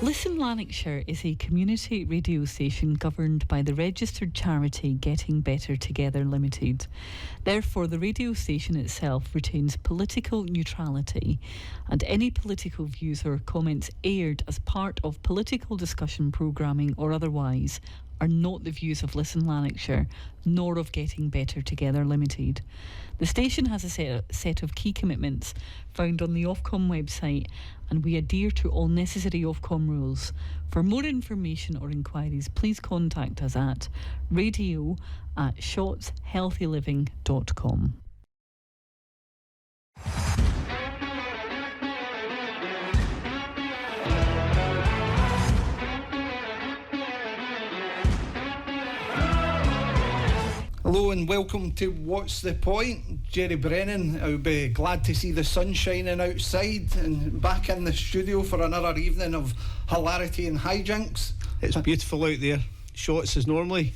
Listen Lanarkshire is a community radio station governed by the registered charity Getting Better Together Limited. Therefore, the radio station itself retains political neutrality, and any political views or comments aired as part of political discussion programming or otherwise are not the views of Listen Lanarkshire, nor of Getting Better Together Limited. The station has a set of key commitments found on the Ofcom website, and we adhere to all necessary Ofcom rules. For more information or inquiries, please contact us at radio@shotshealthyliving.com. Hello and welcome to What's the Point? Jerry Brennan. I'll be glad to see the sun shining outside and back in the studio for another evening of hilarity and hijinks. It's beautiful out there. Shots is normally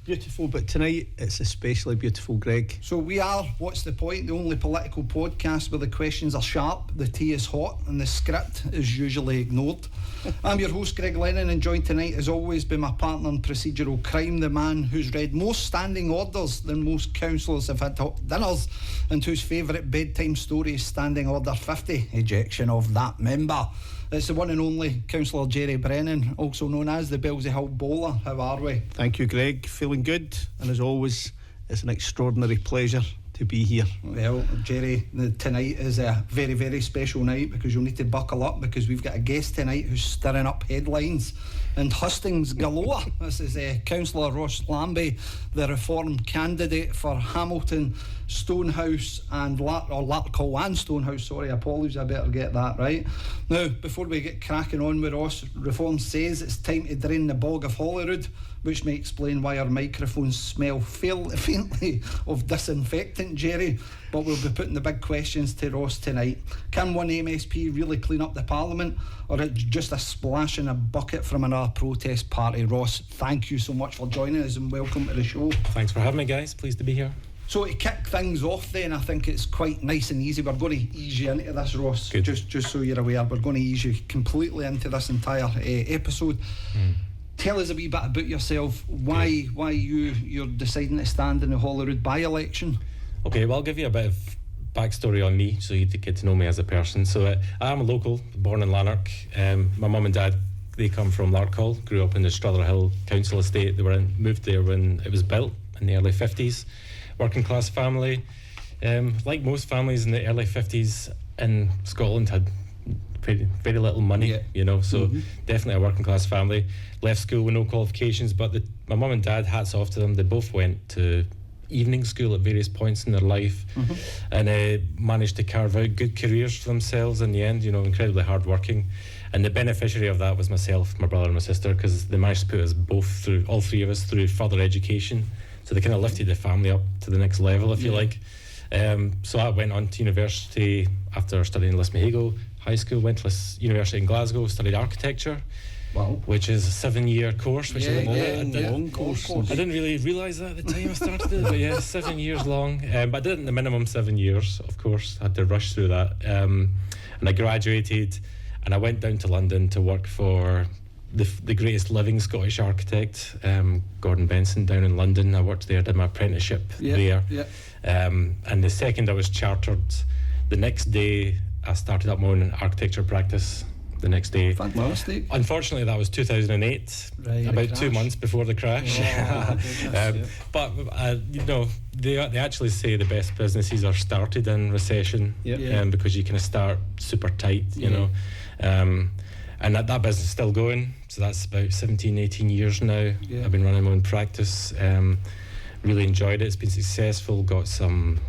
beautiful, but tonight it's especially beautiful, Greg. So we are What's the Point, the only political podcast where the questions are sharp, the tea is hot and the script is usually ignored. I'm your host Greg Lennon, and joined tonight as always by my partner in procedural crime, the man who's read more standing orders than most councillors have had dinners, and whose favourite bedtime story is Standing Order 50, ejection of that member. It's the one and only Councillor Jerry Brennan, also known as the Billsy Hill Bowler. How are we? Thank you, Greg. Feeling good, and as always, it's an extraordinary pleasure to be here. Well, Jerry, tonight is a very, very special night because you'll need to buckle up, because we've got a guest tonight who's stirring up headlines and hustings galore. This is Councillor Ross Lambie, the Reform candidate for Hamilton, Stonehouse and Larkhall and Stonehouse, sorry, apologies, I better get that right. Now, before we get cracking on with Ross, Reform says it's time to drain the bog of Holyrood, which may explain why our microphones smell faintly of disinfectant, Jerry. But we'll be putting the big questions to Ross tonight. Can one MSP really clean up the Parliament, or it's just a splash in a bucket from another protest party? Ross, thank you so much for joining us and welcome to the show. Thanks for having me, guys. Pleased to be here. So to kick things off then, I think it's quite nice and easy. We're going to ease you into this, Ross. Good. Just so you're aware, we're going to ease you completely into this entire episode. Tell us a wee bit about yourself, why you're deciding to stand in the Holyrood by-election. Okay, well, I'll give you a bit of backstory on me so you get to know me as a person. So I am a local, born in Lanark. My mum and dad, they come from Larkhall, grew up in the Cllr Hill Council estate. They moved there when it was built in the early 50s. Working class family. Like most families in the early 50s in Scotland, had very, very little money, so definitely a working class family. Left school with no qualifications, but my mum and dad, hats off to them, they both went to evening school at various points in their life, and managed to carve out good careers for themselves in the end, incredibly hard working. And the beneficiary of that was myself, my brother and my sister, because they managed to put us both through, all three of us, through further education. So they kind of lifted the family up to the next level, if you like. So I went on to university after studying Lismahago High School, went to University in Glasgow, studied architecture. Wow. Which is a 7-year course, which is a long course. I didn't really realise that at the time I started it, but 7 years long. But I did it in the minimum 7 years, of course. I had to rush through that. And I graduated, and I went down to London to work for the greatest living Scottish architect, Gordon Benson, down in London. I worked there, did my apprenticeship there. And the second I was chartered, the next day I started up my own architecture practice. The next day. Fantastic. Unfortunately, that was 2008, about 2 months before the crash. But they actually say the best businesses are started in recession, because you kind of start super tight, and that business is still going. So that's about 17, 18 years now. I've been running my own practice. Really enjoyed it. It's been successful. Got some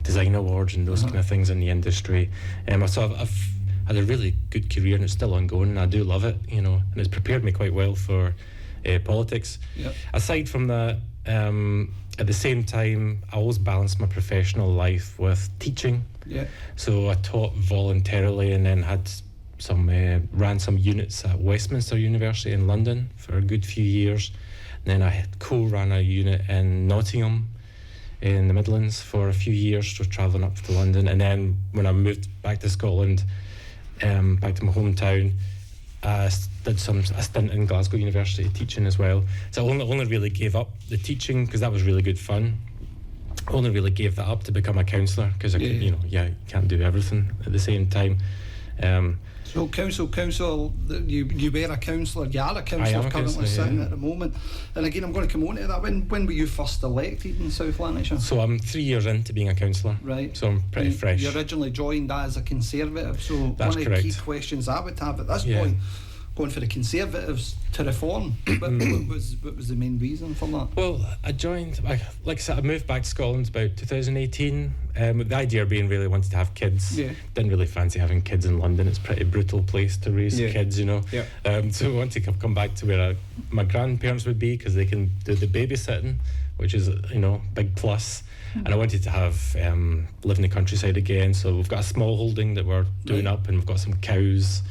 design awards and those kind of things in the industry. So I've had a really good career, and it's still ongoing, and I do love it, and it's prepared me quite well for politics. Aside from that, at the same time, I always balanced my professional life with teaching. So I taught voluntarily, and then had ran some units at Westminster University in London for a good few years. And then I co-ran a unit in Nottingham in the Midlands for a few years, just travelling up to London. And then when I moved back to Scotland, back to my hometown, did a stint in Glasgow University teaching as well. So I only really gave up the teaching because that was really good fun. I only really gave that up to become a councillor because I could, you can't do everything at the same time. So council, you were a councillor, you are a councillor currently sitting at the moment. And again, I'm going to come on to that. When were you first elected in South Lanarkshire? So I'm 3 years into being a councillor. Right. So I'm pretty fresh. You originally joined as a Conservative, so That's one of the key questions I would have at this point, going for the Conservatives to reform, what was the main reason for that? Well, I joined, like I said, I moved back to Scotland about 2018, with the idea being really wanted to have kids. Didn't really fancy having kids in London. It's a pretty brutal place to raise kids, So I wanted to come back to where my grandparents would be because they can do the babysitting, which is, big plus. And I wanted to have live in the countryside again, so we've got a small holding that we're doing up, and we've got some cows.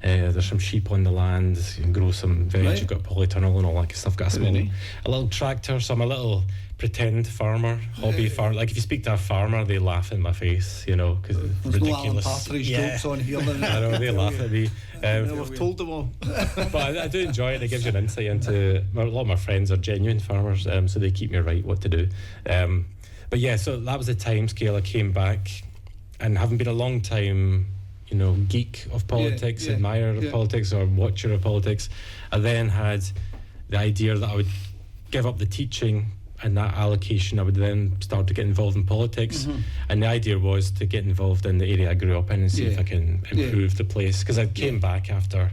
There's some sheep on the land. You can grow some veg. You've got polytunnel and all that kind of stuff. Got a little tractor. So I'm a little pretend farmer, hobby farmer. Like if you speak to a farmer, they laugh in my face, because it's There's ridiculous. no Alan Partridge jokes on here. I know they laugh at me. We've told them all. But I do enjoy it. It gives you an insight into. A lot of my friends are genuine farmers, so they keep me right what to do. But yeah, so that was the time scale. I came back, and having been a long time, geek of politics, admirer of politics, or watcher of politics, I then had the idea that I would give up the teaching, and that allocation I would then start to get involved in politics. And the idea was to get involved in the area I grew up in and see if I can improve the place, because I came back after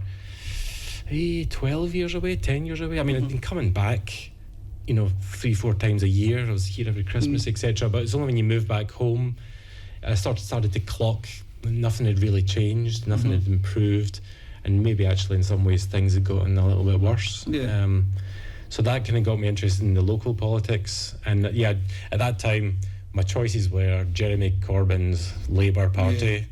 12 years away, 10 years away. I mean, I'd been coming back 3-4 times a year. I was here every Christmas, etc. But it's only when you move back home I started to clock nothing had really changed, nothing had improved, and maybe actually in some ways things had gotten a little bit worse. So that kind of got me interested in the local politics. And at that time my choices were Jeremy Corbyn's Labour Party.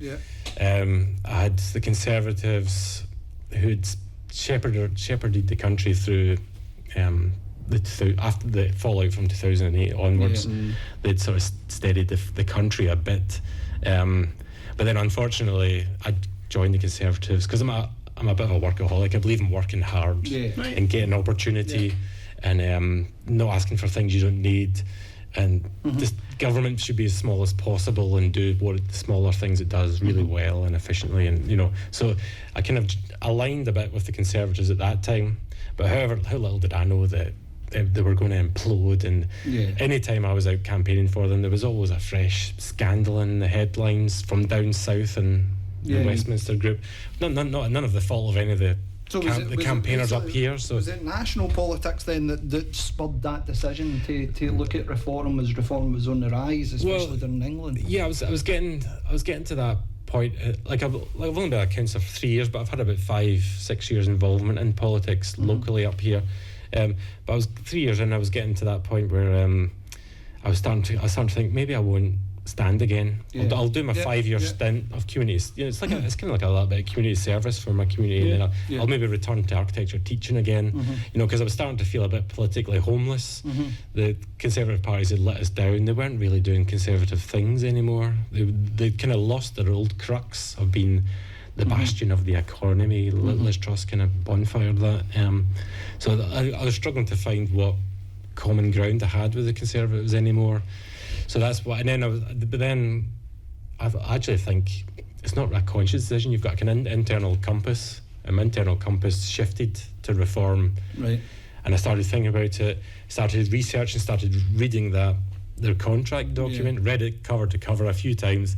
I had the Conservatives who'd shepherded the country through after the fallout from 2008 onwards. They'd sort of steadied the country a bit. But then, unfortunately, I joined the Conservatives because I'm a bit of a workaholic. I believe in working hard and getting opportunity and not asking for things you don't need. And this government should be as small as possible and do the smaller things it does really well and efficiently. And so I kind of aligned a bit with the Conservatives at that time. But however, how little did I know that they were going to implode, and any time I was out campaigning for them, there was always a fresh scandal in the headlines from down south and the Westminster group. None of the fault of any of the campaigners up here. So was it national politics then that spurred that decision to look at reform as reform was on the rise, especially down in England? Yeah, I was getting to that point. I've only been a councillor for 3 years, but I've had about 5-6 years involvement in politics locally up here. But I was 3 years in. I was getting to that point where I was starting to think maybe I won't stand again. I'll do my 5-year stint of community. It's kind of like a little bit of community service for my community, and then I'll maybe return to architecture teaching again. Because I was starting to feel a bit politically homeless. The Conservative parties had let us down. They weren't really doing Conservative things anymore. They kind of lost their old crux of being the bastion of the economy. Liz Truss kind of bonfired that. So I was struggling to find what common ground I had with the Conservatives anymore. So that's what. But then I actually think it's not a conscious decision. You've got an internal compass. And my internal compass shifted to reform. Right. And I started thinking about it. Started researching. Started reading their contract document. Read it cover to cover a few times,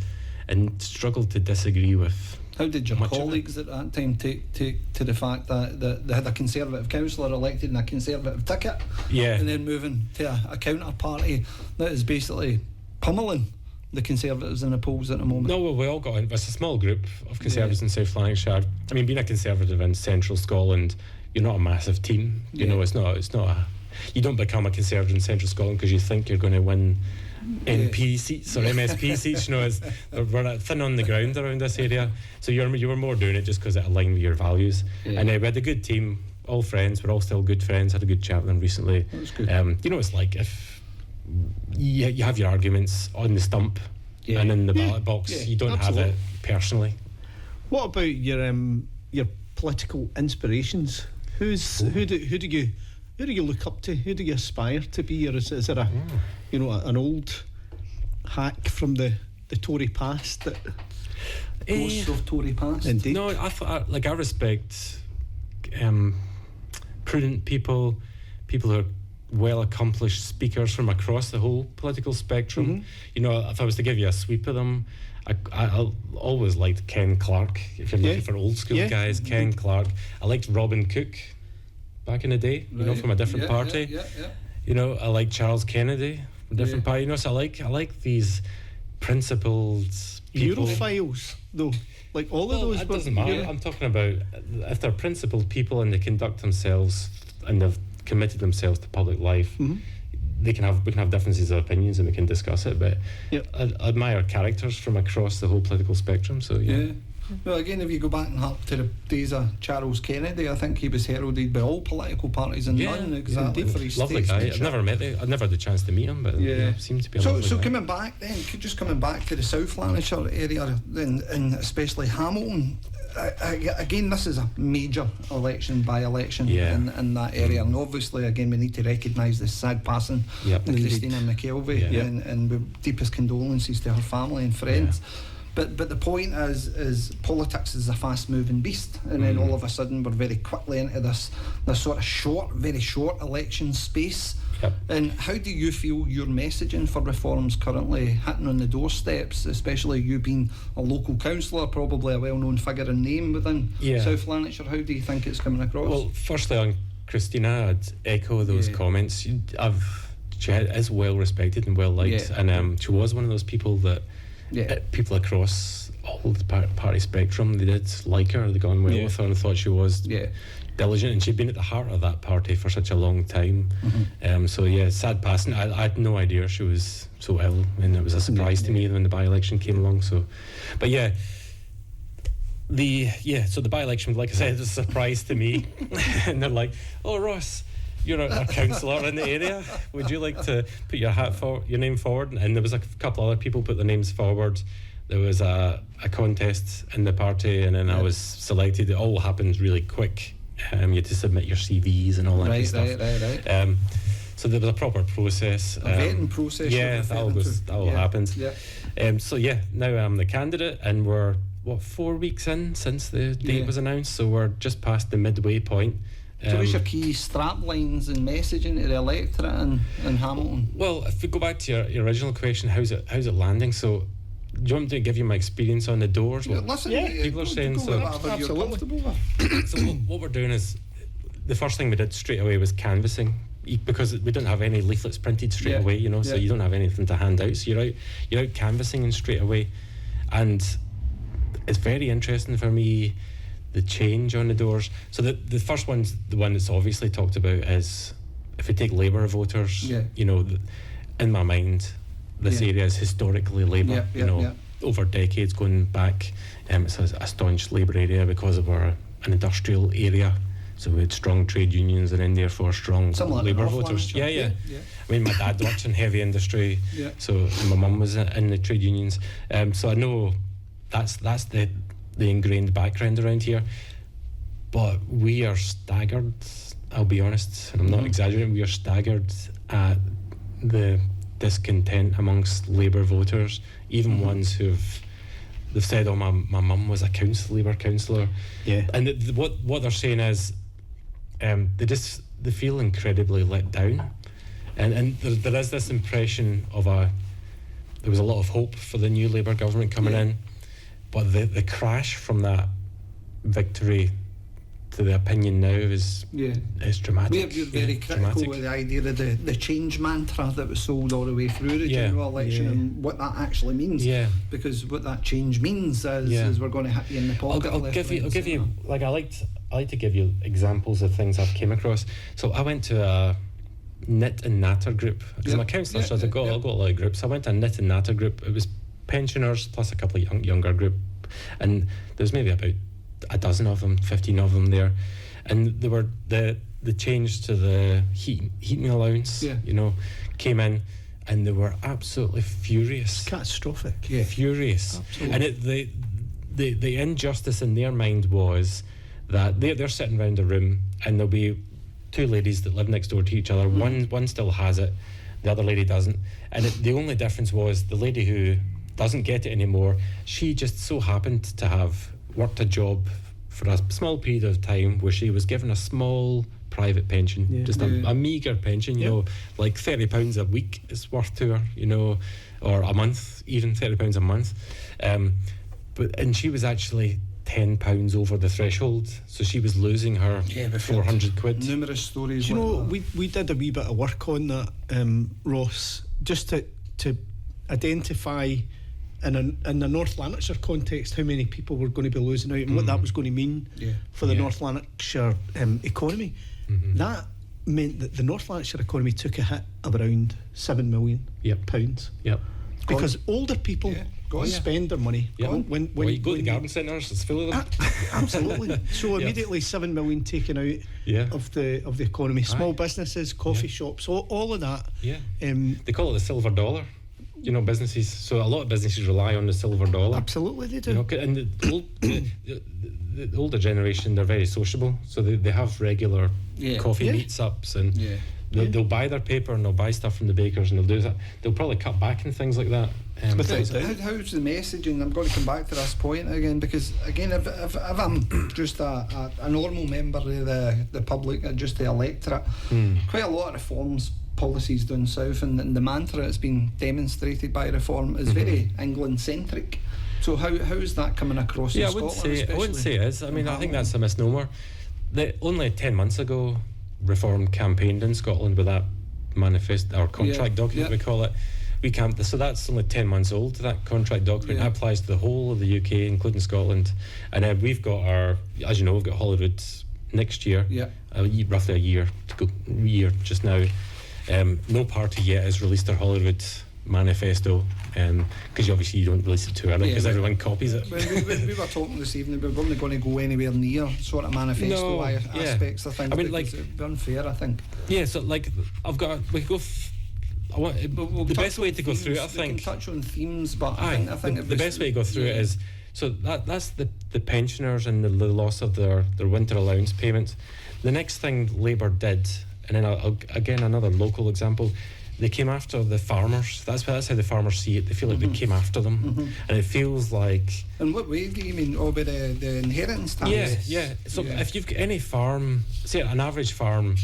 and struggled to disagree with. How did your colleagues at that time take to the fact that they had a Conservative councillor elected in a Conservative ticket, and then moving to a counter party that is basically pummelling the Conservatives in the polls at the moment? No, well, we all got in. It's a small group of Conservatives in South Lanarkshire. I mean, being a Conservative in central Scotland, you're not a massive team. You know, it's not you don't become a Conservative in central Scotland because you think you're going to win MP seats or MSP seats. We're thin on the ground around this area, so you were more doing it just because it aligned with your values. And we had a good team, all friends. We're all still good friends. Had a good chat with them recently. That was good. It's like if you have your arguments on the stump and in the ballot box, you don't have it personally. What about your political inspirations? Who do you look up to? Who do you aspire to be? Or is there an old hack from the Tory past that Ghosts of Tory past? indeed? No, I respect prudent people who are well accomplished speakers from across the whole political spectrum. Mm-hmm. You know, if I was to give you a sweep of them, I always liked Ken Clark. If you're looking for old school guys, Ken Clark. I liked Robin Cook back in the day, you know, from a different party. Yeah. You know, I like Charles Kennedy from a different party. You know, so I like these principled people. Europhiles, though, like all of those. It doesn't matter. I'm talking about if they're principled people and they conduct themselves and they've committed themselves to public life. Mm-hmm. We can have differences of opinions and we can discuss it, but I admire characters from across the whole political spectrum. So yeah. Well, again, if you go back and hark to the days of Charles Kennedy, I think he was heralded by all political parties and none exactly for his lovely guy. I've never met him. I've never had the chance to meet him, but seems to be a lovely guy. Coming back then, just coming back to the South Lanarkshire area and especially Hamilton, again, this is a major by-election in that area, and obviously again we need to recognise the sad passing of Christina McKelvey and with deepest condolences to her family and friends. But the point is politics is a fast moving beast, and then all of a sudden we're very quickly into this sort of very short election space. And how do you feel your messaging for reforms currently hitting on the doorsteps, especially you being a local councillor, probably a well-known figure and name within South Lanarkshire? How do you think it's coming across? Well, firstly on Christina, I'd echo those comments. She is well respected and well liked, and she was one of those people that people across all the party spectrum, they did like her, they got on well with her and thought she was diligent, and she'd been at the heart of that party for such a long time. Sad passing. I had no idea she was so ill, and it was a surprise to me when the by-election came along. So the by-election, like I said, was a surprise to me. And they're like, "Oh, Ross, you're a councillor in the area. Would you like to put your name forward?" And there was a couple other people put their names forward. There was a contest in the party, and then I was selected. It all happened really quick. You had to submit your CVs and all that kind of stuff. Right. So there was a proper process. A vetting process. Yeah, that all happened. Yeah. Now I'm the candidate, and we're 4 weeks in since the date was announced. So we're just past the midway point. So what's your key strap lines and messaging to the electorate in Hamilton? Well, if we go back to your original question, how's it landing? So do you want me to give you my experience on the doors? People are saying so. Absolutely. So what we're doing is, the first thing we did straight away was canvassing, because we don't have any leaflets printed straight away, you know, so you don't have anything to hand out. So you're out canvassing and straight away, and it's very interesting for me, the change on the doors. So the first one's the one that's obviously talked about is, if you take Labour voters, you know, in my mind, this area is historically Labour, over decades going back. It's a staunch Labour area because of an industrial area. So we had strong trade unions, and in therefore strong Labour voters. I mean, my dad works in heavy industry, so my mum was in the trade unions. So I know that's the ingrained background around here. But we are staggered, I'll be honest, and I'm not exaggerating, we are staggered at the discontent amongst Labour voters, even ones they've said, "Oh, my mum was a Labour councillor," and what they're saying is, they feel incredibly let down, and there is this impression of there was a lot of hope for the new Labour government coming in, but the crash from that victory to the opinion now is dramatic. We're very critical with the idea of the change mantra that was sold all the way through the general election and what that actually means. Because what that change means is we're going to hit you in the pocket. I'll give you like I like to give you examples of things I've came across. So I went to a knit and natter group because I'm a councillor, so I've got a lot of groups. I went to a knit and natter group. It was pensioners plus a couple of younger group, and there was maybe about a dozen of them, 15 of them there, and they were the change to the heating allowance, came in, and they were absolutely furious. Catastrophic. Furious. Absolutely. And the injustice in their mind was that they're sitting around a room, and there'll be two ladies that live next door to each other. One still has it, the other lady doesn't, and the only difference was the lady who doesn't get it anymore, she just so happened to have worked a job for a small period of time where she was given a small private pension, just a meagre pension, you know, like £30 a week is worth to her, you know, or a month, even £30 a month, and she was actually £10 over the threshold, so she was losing her 400 quid. Numerous stories. Do you know, that. we did a wee bit of work on that, Ross, just to identify in the North Lanarkshire context how many people were going to be losing out and what that was going to mean for the North Lanarkshire economy. That meant that the North Lanarkshire economy took a hit of around £7 million. Yep. Because older people spend their money. When you go to the garden centres, it's full of them. Absolutely. So immediately £7 million taken out of the economy. Small businesses, coffee shops, all of that. They call it the silver dollar. You know, businesses. So a lot of businesses rely on the silver dollar. Absolutely, they do. You know, and the older generation, they're very sociable, so they have regular coffee meets-ups, and they'll buy their paper and they'll buy stuff from the bakers, and they'll do that. They'll probably cut back and things like that. But how's the messaging? I'm going to come back to this point again, because again, if I'm just a normal member of the public, just the electorate, quite a lot of reforms policies down south, and the mantra that's been demonstrated by reform is very England centric. So how is that coming across in Scotland? I wouldn't say it is. I mean, I think that's a misnomer. Only 10 months ago, Reform campaigned in Scotland with that manifest or contract document, we call it. So that's only 10 months old, that contract document. That applies to the whole of the UK, including Scotland. And we've got as you know, we've got Holyrood next year, roughly a year to go, just now. No party yet has released their Holyrood manifesto, because obviously you don't release it too early because everyone copies it. When we were talking this evening, we weren't going to go anywhere near sort of manifesto aspects of things. I mean, like, it'd be unfair, I think. Yeah, so like the best way to go through it, I think. We can touch on themes, but I think the best way to go through it is, so that's the pensioners and the loss of their winter allowance payments. The next thing Labour did, and then again another local example, they came after the farmers. That's how the farmers see it. They feel like they came after them, and it feels like. In what way do you mean? Oh, by the inheritance tax? Yeah. So if you've got any farm, say an average farm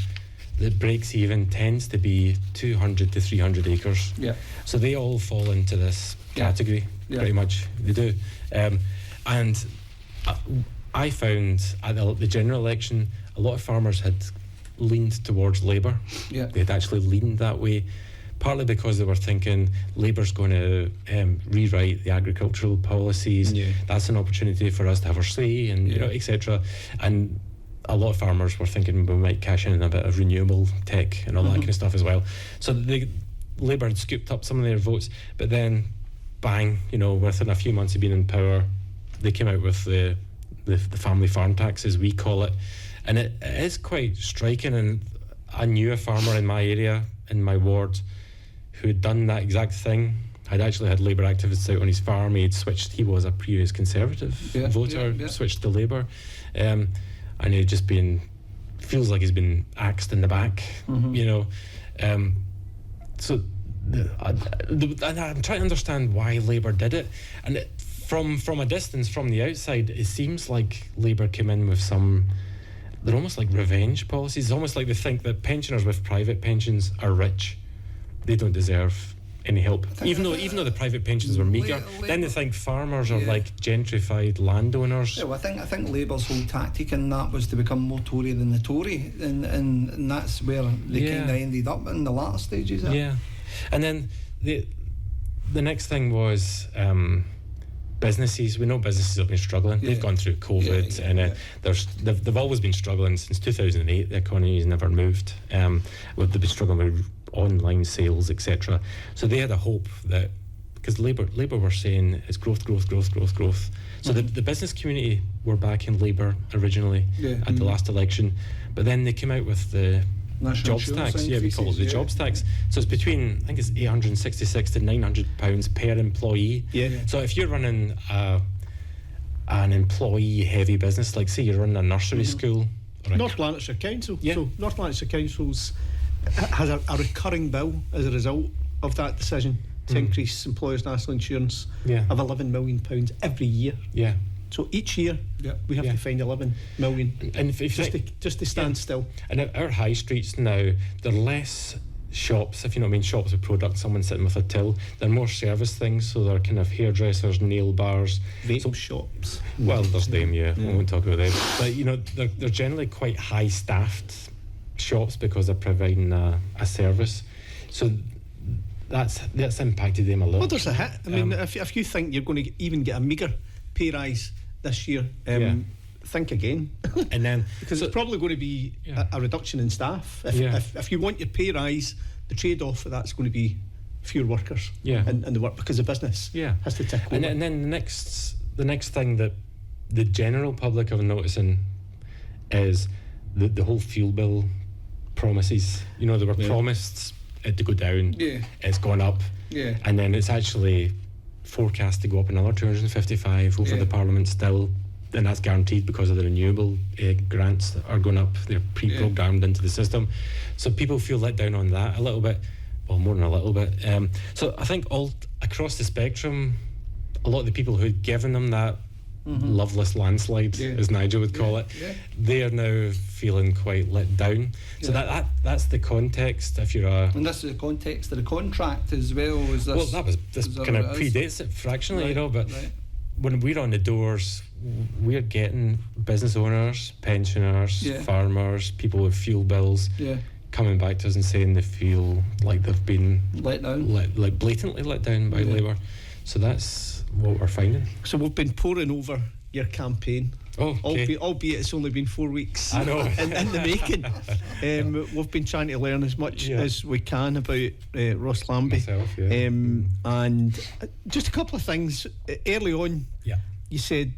that breaks even tends to be 200 to 300 acres. Yeah. So they all fall into this category, pretty much. They do. And I found at the general election, a lot of farmers had leaned towards Labour. Yeah. They had actually leaned that way, partly because they were thinking Labour's going to rewrite the agricultural policies. That's an opportunity for us to have our say, and you know, etc. And a lot of farmers were thinking we might cash in a bit of renewable tech and all that kind of stuff as well. So Labour had scooped up some of their votes, but then bang, you know, within a few months of being in power, they came out with the family farm tax, as we call it. And it is quite striking, and I knew a farmer in my area, in my ward, who had done that exact thing. I'd actually had Labour activists out on his farm. He was a previous Conservative voter, switched to Labour, and he'd just feels like he's been axed in the back, you know. So I'm trying to understand why Labour did it, and from a distance, from the outside, it seems like Labour came in with they're almost like revenge policies. It's almost like they think that pensioners with private pensions are rich. They don't deserve any help. Even though the private pensions were meagre, then they think farmers are like gentrified landowners. Yeah, well, I think Labour's whole tactic in that was to become more Tory than the Tory, and that's where they kind of ended up in the latter stages. Yeah, and then the next thing was. Businesses. We know businesses have been struggling. They've gone through COVID, and they've always been struggling since 2008. The economy has never moved. They've been struggling with online sales, etc. So they had a hope that, because Labour were saying it's growth. So the business community were backing Labour originally at the last election, but then they came out with the National jobs tax, we call it the jobs tax. So it's between, I think it's £866 to £900 per employee. So if you're running a an employee-heavy business, like say you're running a nursery school. Or North Lanarkshire Council. Yeah. So North Lanarkshire Council's has a recurring bill as a result of that decision to increase employers' national insurance of £11 million every year. Yeah. So each year we have to find 11 million And if just to stand still. And our high streets now, they're less shops, if you know what I mean, shops with products, someone sitting with a till. They're more service things, so they're kind of hairdressers, nail bars, Vape shops. Well, there's them, we won't talk about them. But you know, they're generally quite high staffed shops because they're providing a service. So that's impacted them a lot. Well, there's a hit. I mean, if you think you're going to even get a meagre pay rise this year, think again. And then because it's probably going to be a reduction in staff. If you want your pay rise, the trade-off for that's going to be fewer workers in the work, because the business has to tick over. And then the next thing that the general public are noticing is the whole fuel bill promises. You know, they were promised it to go down. It's gone up. And then it's actually forecast to go up another 255 over the Parliament still. And that's guaranteed because of the renewable grants that are going up. They're pre-programmed into the system. So people feel let down on that a little bit. Well, more than a little bit. So I think all across the spectrum, a lot of the people who'd given them that loveless landslide, as Nigel would call it, they are now feeling quite let down. So that's the context. If you're and this is the context of the contract as well. Is this, well, this kind of predates it fractionally, you know, but when we're on the doors, we're getting business owners, pensioners, farmers, people with fuel bills coming back to us and saying they feel like they've been let down, like blatantly let down by Labour. So that's what we're finding. So we've been poring over your campaign. Oh, okay. Albeit it's only been 4 weeks. I know. in the making. We've been trying to learn as much as we can about Ross Lambie. Myself, and just a couple of things. Early on, you said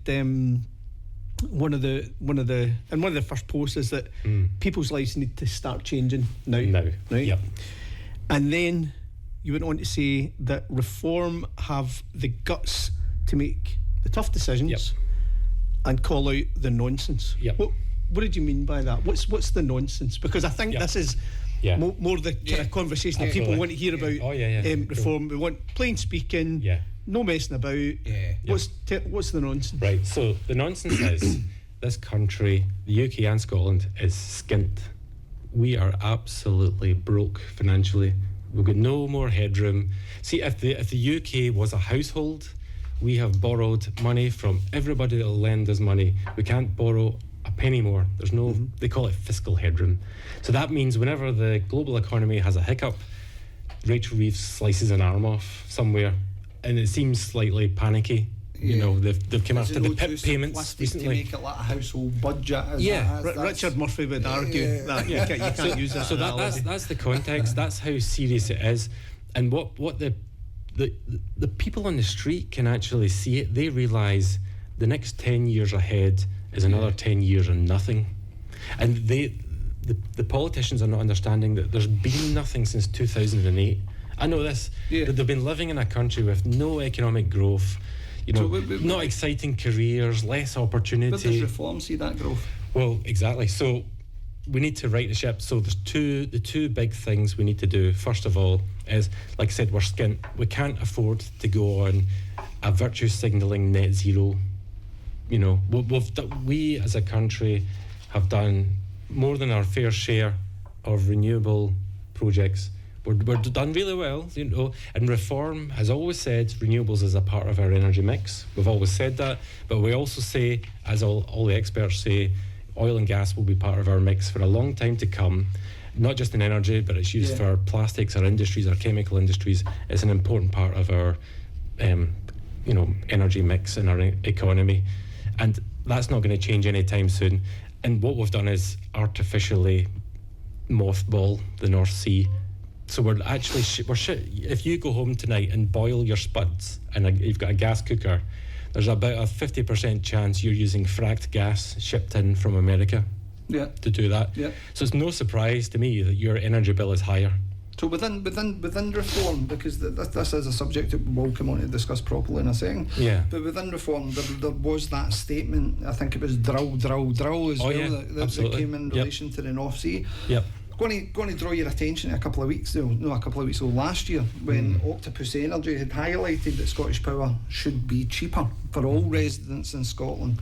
one of the first posts is that people's lives need to start changing now. Right? Yep. And then you went on to say that Reform have the guts to make the tough decisions and call out the nonsense. What did you mean by that? What's the nonsense? Because I think this is more the kind of conversation that people want to hear about Reform. We want plain speaking, no messing about. What's the nonsense? Right, so the nonsense is this country, the UK and Scotland, is skint. We are absolutely broke financially. We've got no more headroom. See, if the UK was a household, we have borrowed money from everybody that'll lend us money. We can't borrow a penny more. There's no, they call it fiscal headroom. So that means whenever the global economy has a hiccup, Rachel Reeves slices an arm off somewhere, and it seems slightly panicky. You know, they've come after the PIP payments recently. To make it like a household budget. Richard Murphy would argue that you can't use that. So that's the context. That's how serious it is, and what the people on the street can actually see it. They realise the next 10 years ahead is another 10 years and nothing, and the politicians are not understanding that there's been nothing since 2008. I know this. That they've been living in a country with no economic growth. You know, not exciting careers, less opportunity. But does Reform see that growth? Well, exactly. So we need to right the ship. So there's the two big things we need to do. First of all is, like I said, we're skint. We can't afford to go on a virtue signalling net zero. You know, we as a country have done more than our fair share of renewable projects. We're done really well, you know, and Reform has always said renewables is a part of our energy mix. We've always said that, but we also say, as all the experts say, oil and gas will be part of our mix for a long time to come, not just in energy, but it's used for plastics, our industries, our chemical industries. It's an important part of our, energy mix in our economy, and that's not going to change anytime soon. And what we've done is artificially mothball the North Sea. So we're actually if you go home tonight and boil your spuds and you've got a gas cooker, there's about a 50% chance you're using fracked gas shipped in from America to do that. So it's no surprise to me that your energy bill is higher. So within reform, because this is a subject that we'll come on to discuss properly in a second. Yeah. But within reform, there was that statement. I think it was drill as well. Yeah, that came in relation to the North Sea. Yep. Going to draw your attention to a couple of weeks ago last year, when Octopus Energy had highlighted that Scottish Power should be cheaper for all residents in Scotland.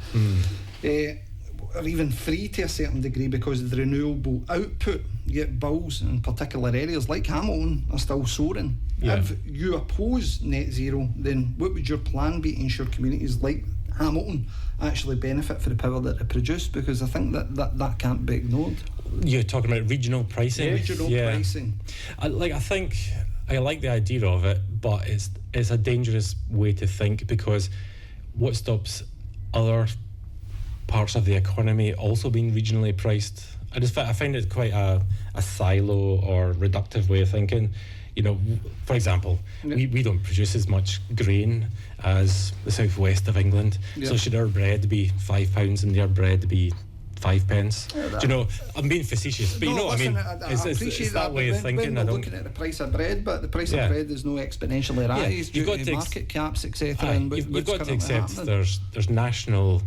Or even free to a certain degree because of the renewable output, yet bills in particular areas like Hamilton are still soaring. Yeah. If you oppose net zero, then what would your plan be to ensure communities like Hamilton actually benefit for the power that they produce? Because I think that can't be ignored. You're talking about regional pricing? Regional pricing. I think I like the idea of it, but it's a dangerous way to think, because what stops other parts of the economy also being regionally priced? I find it quite a silo or reductive way of thinking. You know, for example, we don't produce as much grain as the southwest of England, so should our bread be £5 and their bread be 5 pence? Do you know, I'm being facetious, but you know what I mean? I appreciate that way of thinking. When we're looking at the price of bread, but the price of bread is no exponentially rise due to market caps, etc. You've got to accept there's national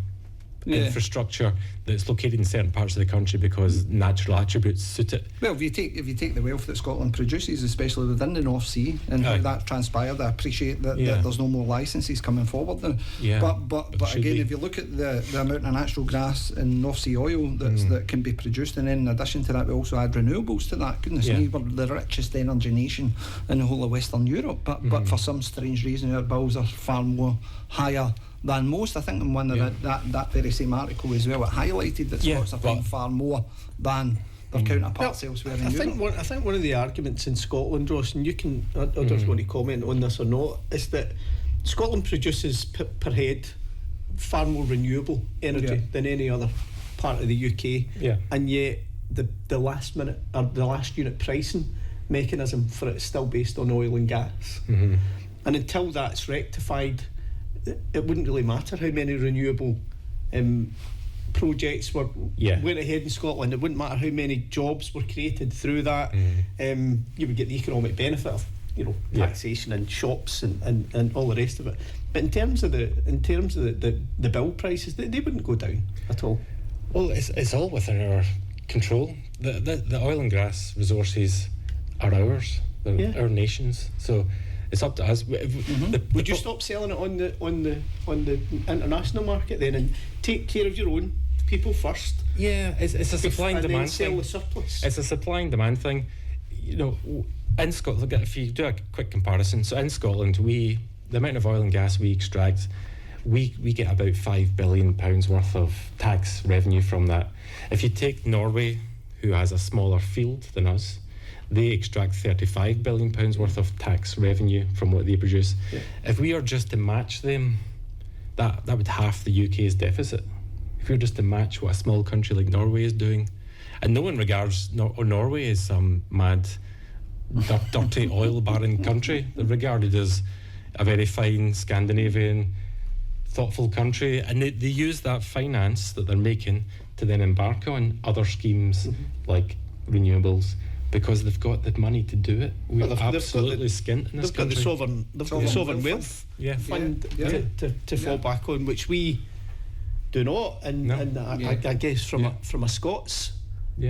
infrastructure that's located in certain parts of the country because natural attributes suit it. Well, if you take the wealth that Scotland produces, especially within the North Sea, and how that transpired, I appreciate that there's no more licences coming forward now. But again, if you look at the amount of natural gas and North Sea oil that can be produced, and then in addition to that, we also add renewables to that. Goodness me, we're the richest energy nation in the whole of Western Europe. But for some strange reason, our bills are far more higher than most. I think in one of that very same article as well, it highlighted that Scots are paying far more than their counterparts elsewhere in Europe. I think one of the arguments in Scotland, Ross, and you can, I don't want to comment on this or not, is that Scotland produces per head far more renewable energy than any other part of the UK, and yet the last unit pricing mechanism for it is still based on oil and gas, and until that's rectified, it wouldn't really matter how many renewable projects went ahead in Scotland. It wouldn't matter how many jobs were created through that. You would get the economic benefit of taxation and shops and all the rest of it. But in terms of the bill prices, they wouldn't go down at all. Well, it's all within our control. The oil and gas resources are ours. They're our nation's. So it's up to us. Would you stop selling it on the international market then, and take care of your own people first? Yeah, it's a supply and demand sell thing. The surplus. It's a supply and demand thing. You know, in Scotland, if you do a quick comparison, so in Scotland, the amount of oil and gas we extract, we get about £5 billion worth of tax revenue from that. If you take Norway, who has a smaller field than us, they extract £35 billion worth of tax revenue from what they produce. If we are just to match them, that would half the UK's deficit. If we were just to match what a small country like Norway is doing, and no one regards Norway as some mad, dirty oil baron country. They're regarded as a very fine Scandinavian, thoughtful country, and they use that finance that they're making to then embark on other schemes like renewables, because they've got the money to do it. We're absolutely skint in this country. They've got the sovereign wealth fund to fall back on, which we do not. And I guess from a Scots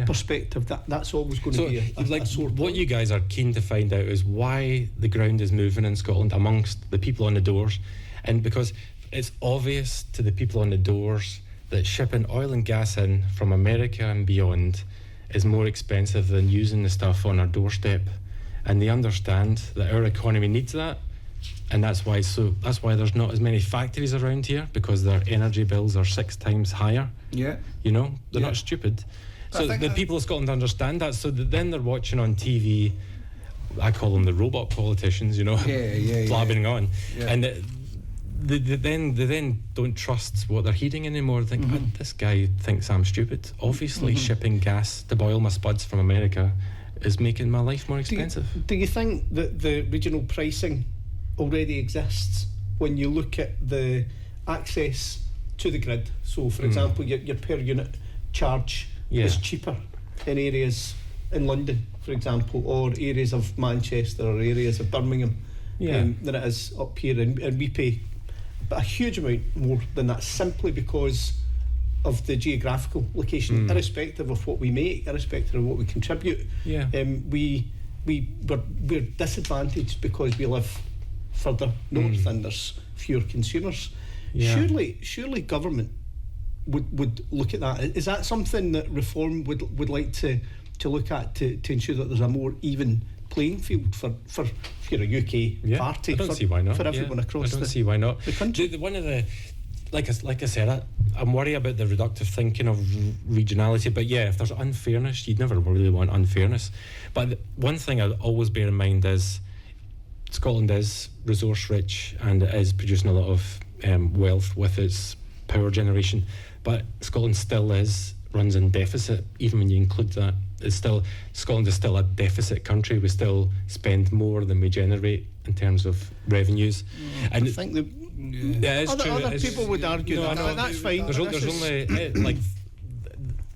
perspective, that's always going to be a sore point. What you guys are keen to find out is why the ground is moving in Scotland amongst the people on the doors, and because it's obvious to the people on the doors that shipping oil and gas in from America and beyond is more expensive than using the stuff on our doorstep, and they understand that our economy needs that, and that's why there's not as many factories around here, because their energy bills are 6 times higher. You know, they're not stupid. So the people of Scotland understand that, so that then they're watching on TV, I call them the robot politicians, you know, blabbing on, and they then don't trust what they're hearing anymore. They think, this guy thinks I'm stupid. Obviously shipping gas to boil my spuds from America is making my life more expensive. Do you think that the regional pricing already exists when you look at the access to the grid? So for example, your per unit charge is cheaper in areas in London, for example, or areas of Manchester or areas of Birmingham than it is up here, and we pay a huge amount more than that simply because of the geographical location, irrespective of what we make, irrespective of what we contribute. We're disadvantaged because we live further north and there's fewer consumers. Surely government would look at that. Is that something that Reform would like to look at to ensure that there's a more even playing field for if you're a UK party? I don't see why not. For everyone across I don't see why not. the country. One of the like I said, I'm worried about the reductive thinking of regionality. But if there's unfairness, you'd never really want unfairness. But one thing I'll always bear in mind is Scotland is resource rich and it is producing a lot of wealth with its power generation. But Scotland still runs in deficit, even when you include that. Scotland is still a deficit country. We still spend more than we generate in terms of revenues. And I think other people would argue that. That's fine. There's only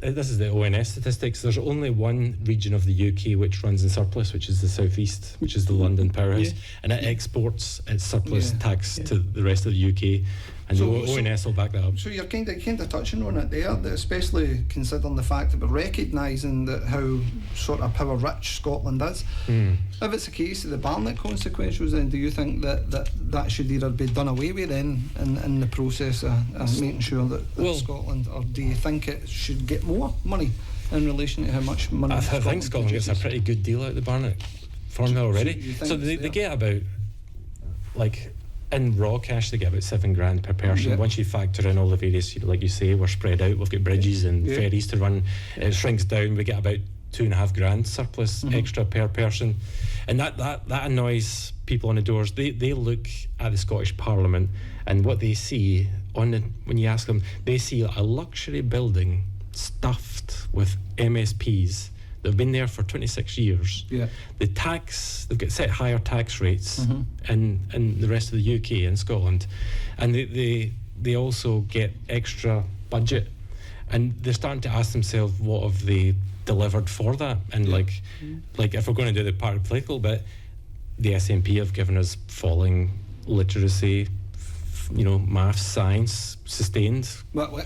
this is the ONS statistics. There's only one region of the UK which runs in surplus, which is the southeast, which is the London powerhouse, and it exports its surplus tax to the rest of the UK. And the ONS will back that up. So you're kind of touching on it there, that especially considering the fact that we're recognising that how sort of power rich Scotland is. If it's a case of the Barnett consequentials, then do you think that should either be done away with then in the process of making sure that Scotland, or do you think it should get more money in relation to how much money I think Scotland gets a pretty good deal out of the Barnett formula already. So they get about, like, in raw cash they get about $7,000 per person. Once you factor in all the various, like you say, we're spread out, we've got bridges and ferries to run, it shrinks down, we get about $2,500 surplus extra per person. And that annoys people on the doors. They look at the Scottish Parliament, and what they see when you ask them, they see a luxury building stuffed with MSPs. They've been there for 26 years. The tax, they've got set higher tax rates in the rest of the UK and Scotland, and they also get extra budget, and they're starting to ask themselves, what have they delivered for that? And like if we're going to do the part political bit, the SNP have given us falling literacy, maths, science, sustained.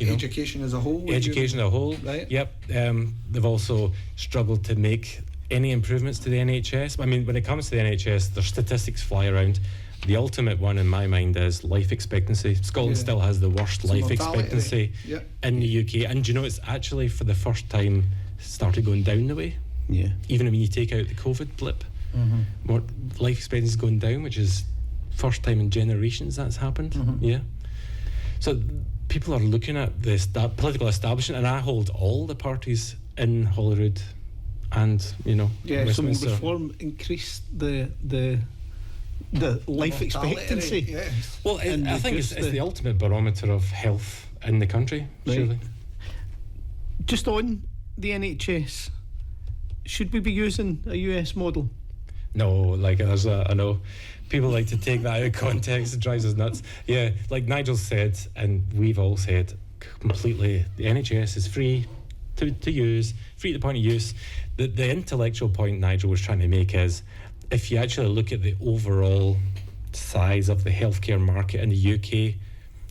Education as a whole? Education as a whole, right? Yep. They've also struggled to make any improvements to the NHS. I mean, when it comes to the NHS, there's statistics fly around. The ultimate one in my mind is life expectancy. Scotland still has the worst life expectancy in the UK. And it's actually for the first time started going down the way. Even when you take out the COVID blip, more life expectancy is going down, which is first time in generations that's happened. So people are looking at this political establishment, and I hold all the parties in Holyrood and Westminster. So Reform increase the life expectancy. Well, I think it's the ultimate barometer of health in the country, surely. Just on the NHS, should we be using a US model? No, I know people like to take that out of context. It drives us nuts. Yeah, like Nigel said, and we've all said completely, the NHS is free to use, free at the point of use. The intellectual point Nigel was trying to make is, if you actually look at the overall size of the healthcare market in the UK,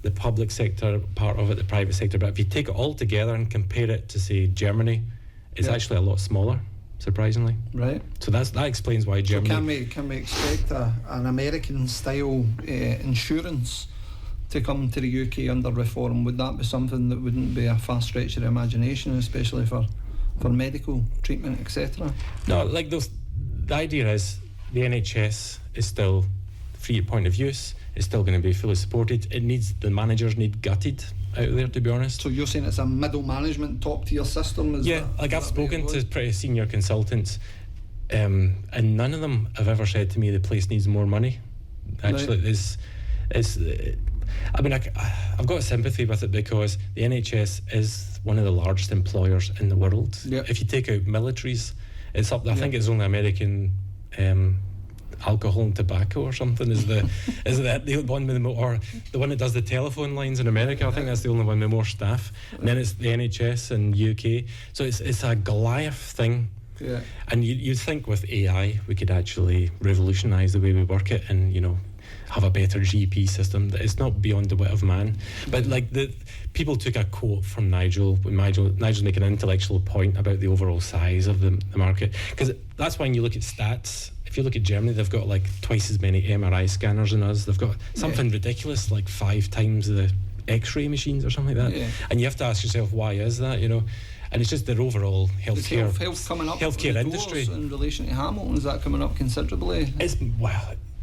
the public sector part of it, the private sector, but if you take it all together and compare it to, say, Germany, it's actually a lot smaller, surprisingly. Right. So that explains why Germany... So can we expect an American-style insurance to come to the UK under Reform? Would that be something that wouldn't be a far stretch of the imagination, especially for medical treatment, etc.? No, the idea is the NHS is still free at point of use. It's still going to be fully supported. The managers need gutted out there, to be honest. So you're saying it's a middle management top tier system? I've spoken to pretty senior consultants, and none of them have ever said to me the place needs more money. Actually, I've got sympathy with it because the NHS is one of the largest employers in the world. If you take out militaries, it's up. I think it's only American alcohol and tobacco or something is the one with the one that does the telephone lines in America. I think that's the only one with more staff. And then it's the NHS in UK. So it's a Goliath thing Yeah. And you'd think with AI we could actually revolutionise the way we work it, and have a better GP system. That it's not beyond the wit of man. But like the people took a quote from Nigel when Nigel's making an intellectual point about the overall size of the market, because that's when you look at stats. If you look at Germany, they've got like twice as many MRI scanners than us. They've got something ridiculous, like 5 times the X-ray machines or something like that. Yeah. And you have to ask yourself, why is that? And it's just their overall healthcare, health coming up healthcare industry in relation to Hamilton. Is that coming up considerably?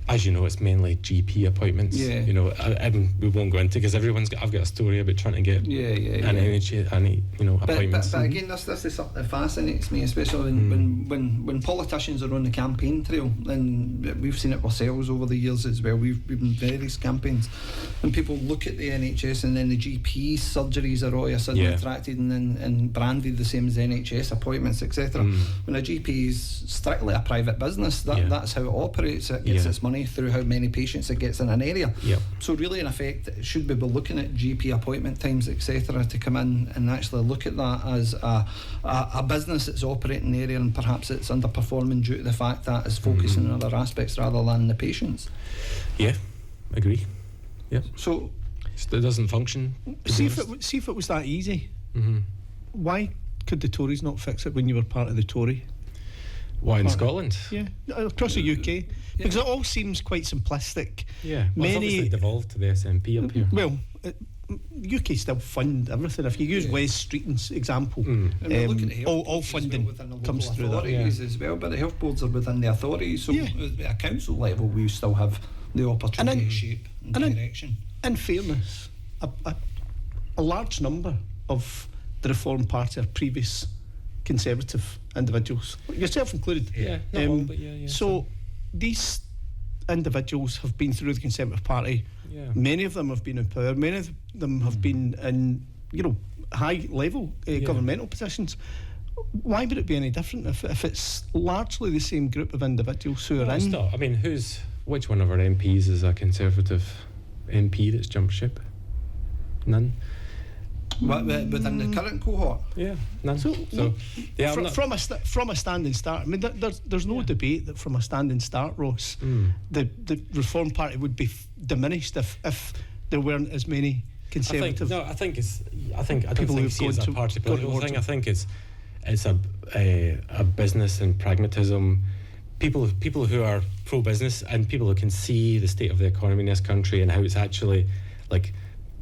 As you know, it's mainly GP appointments. Yeah. We won't go into, because I've got a story about trying to get any appointments. But again, this is something that fascinates me, especially when politicians are on the campaign trail, and we've seen it ourselves over the years as well. We've been various campaigns, and people look at the NHS, and then the GP surgeries are all suddenly attracted and branded the same as NHS appointments, etc. When a GP is strictly a private business, that's how it operates. It gets its money through how many patients it gets in an area. So really, in effect, should we be looking at GP appointment times, etc., to come in and actually look at that as a business that's operating in the area, and perhaps it's underperforming due to the fact that it's focusing on other aspects rather than the patients? Yeah, agree. Yeah. So it doesn't function. See if it was that easy. Why could the Tories not fix it when you were part of the Tory? Why in Scotland? Yeah, across the UK. Because it all seems quite simplistic. Yeah, it's obviously devolved to the SNP up here. Well, the UK still fund everything. If you use West Streeton's example, all funding comes through that. As well, but the health boards are within the authorities. So at a council level, we still have the opportunity to shape and direction. In fairness, a large number of the Reform Party are previous Conservative individuals, yourself included. Not all, but so these individuals have been through the Conservative Party. Many of them have been in power. Many of them have been in high level governmental positions. Why would it be any different if it's largely the same group of individuals who are in? It's not. I mean, which one of our MPs is a Conservative MP that's jumped ship? None. Within the current cohort? Yeah, none. From a standing start, I mean, there's no debate that from a standing start, Ross, the Reform Party would be diminished if there weren't as many Conservative. I think I don't think it's a party political thing. I think it's a business and pragmatism. People who are pro-business and people who can see the state of the economy in this country and how it's actually like.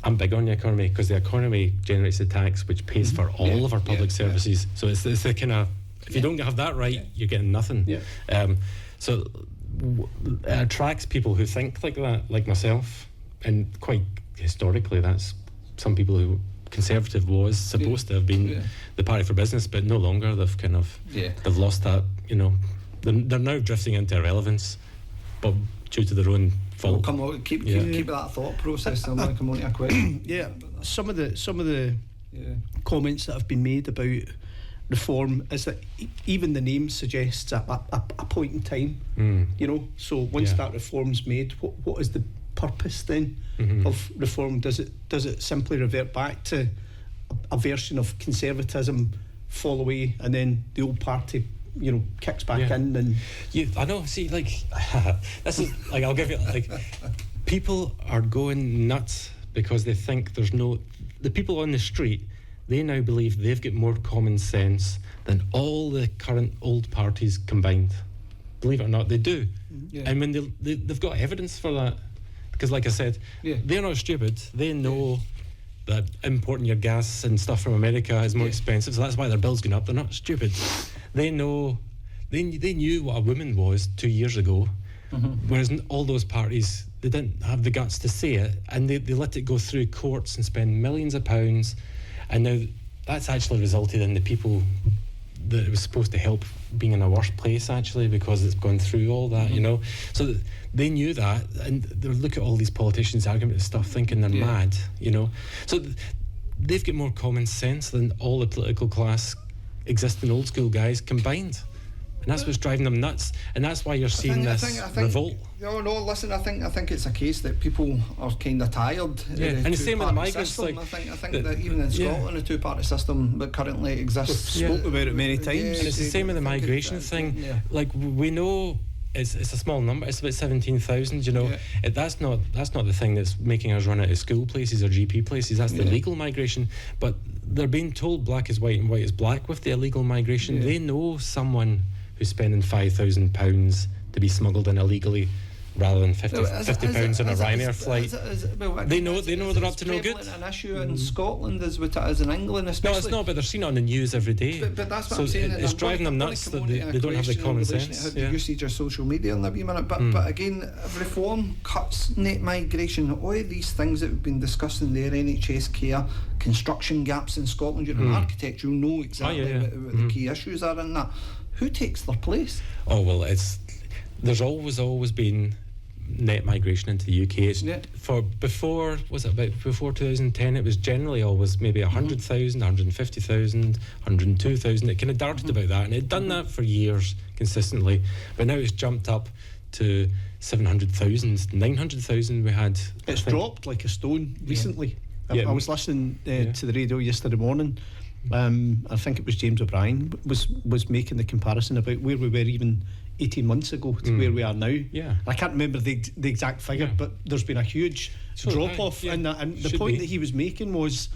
I'm big on the economy because the economy generates the tax which pays for all of our public services. So it's the kind of, if you don't have that right, you're getting nothing. So it attracts people who think like that, like myself, and quite historically that's some people who Conservative was supposed to have been the party for business, but no longer. They've kind of they've lost that. They're now drifting into irrelevance, but due to their own fault. Keep that thought process. I'm going to come on to a question. Some of the comments that have been made about reform is that even the name suggests a point in time. So once that reform's made, what is the purpose then of reform? Does it simply revert back to a version of conservatism, fall away, and then the old party kicks back in? And I know. See, like this is like, I'll give you like, people are going nuts because they think the people on the street. They now believe they've got more common sense than all the current old parties combined. Believe it or not, they do. And when they've got evidence for that, because like I said, they're not stupid. They know that importing your gas and stuff from America is more expensive, so that's why their bill's going up. They're not stupid. They know, they knew what a woman was 2 years ago, whereas in all those parties, they didn't have the guts to say it, and they let it go through courts and spend millions of pounds, and now that's actually resulted in the people that it was supposed to help being in a worse place, actually, because it's gone through all that, So they knew that, and they look at all these politicians arguing about stuff, thinking they're mad, So they've got more common sense than all the political class existing old school guys combined. And that's what's driving them nuts. And that's why you're seeing this revolt. No, listen, I think it's a case that people are kind of tired. Yeah, and the same with the migrants. Like, I think that even in Scotland, the two-party system that currently exists. We've spoke about it many times. And it's the same with the migration thing. Yeah. Like, we know it's a small number. It's about 17,000. You know, that's not the thing that's making us run out of school places or GP places. That's the legal migration. But they're being told black is white and white is black with the illegal migration. Yeah. They know someone who's spending £5,000 to be smuggled in illegally, rather than £50 on a Ryanair flight. They know they're up to no good. It's an issue in Scotland as it is in England, especially. No, it's not, but they're seeing it on the news every day. But that's what I'm saying. It's driving them nuts that they don't have the common sense. The usage of social media in a wee minute. But again, reform cuts net migration. All of these things that we've been discussing there, NHS care, construction gaps in Scotland. You're an architect, you'll know exactly what the key issues are in that. Who takes their place? Oh, well, there's always been net migration into the UK. Before 2010, it was generally always maybe 100,000, 150,000, 102,000. It kind of darted about that, and it done that for years consistently. But now it's jumped up to 700,000, 900,000. We had. It's dropped like a stone recently. I was listening to the radio yesterday morning. I think it was James O'Brien was making the comparison about where we were even 18 months ago to where we are now. I can't remember the exact figure, but there's been a huge drop off in that. And the point that he was making was,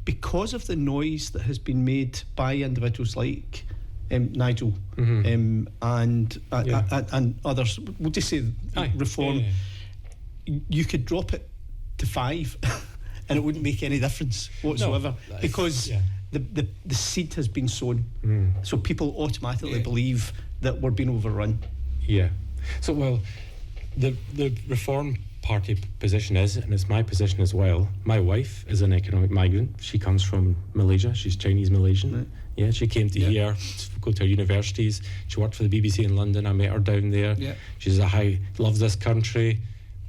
because of the noise that has been made by individuals like Nigel and others, we'll just say reform, you could drop it to 5 and it wouldn't make any difference whatsoever, because the seed has been sown. So people automatically believe that we're being overrun. So, well, the Reform Party position is, and it's my position as well, my wife is an economic migrant. She comes from Malaysia. She's Chinese Malaysian. She came to here to go to her universities. She worked for the BBC in London. I met her down there. She's loves this country,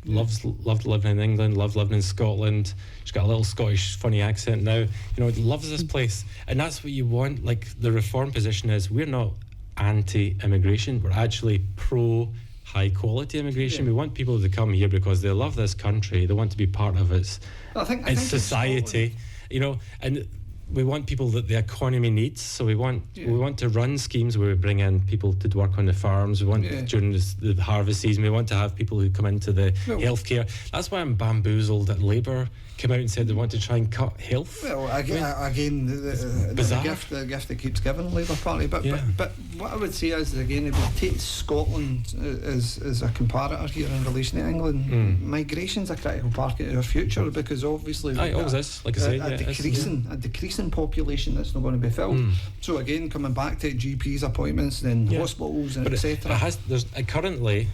loved living in England, loved living in Scotland. She's got a little Scottish funny accent now. Loves this place. And that's what you want. Like, the Reform position is, we're not anti-immigration, we're actually pro high quality immigration. We want people to come here because they love this country, they want to be part of its society, and we want people that the economy needs. So we want to run schemes where we bring in people to work on the farms. We want during the harvest season, we want to have people who come into the healthcare. That's why I'm bamboozled that Labour came out and said they want to try and cut health. Well, again, the gift that keeps giving, Labour Party. But what I would say is, again, if we take Scotland as a comparator here in relation to England, migration's a critical part of our future, because obviously we've got a decreasing population that's not going to be filled. So again, coming back to GPs appointments and hospitals and etc. Currently,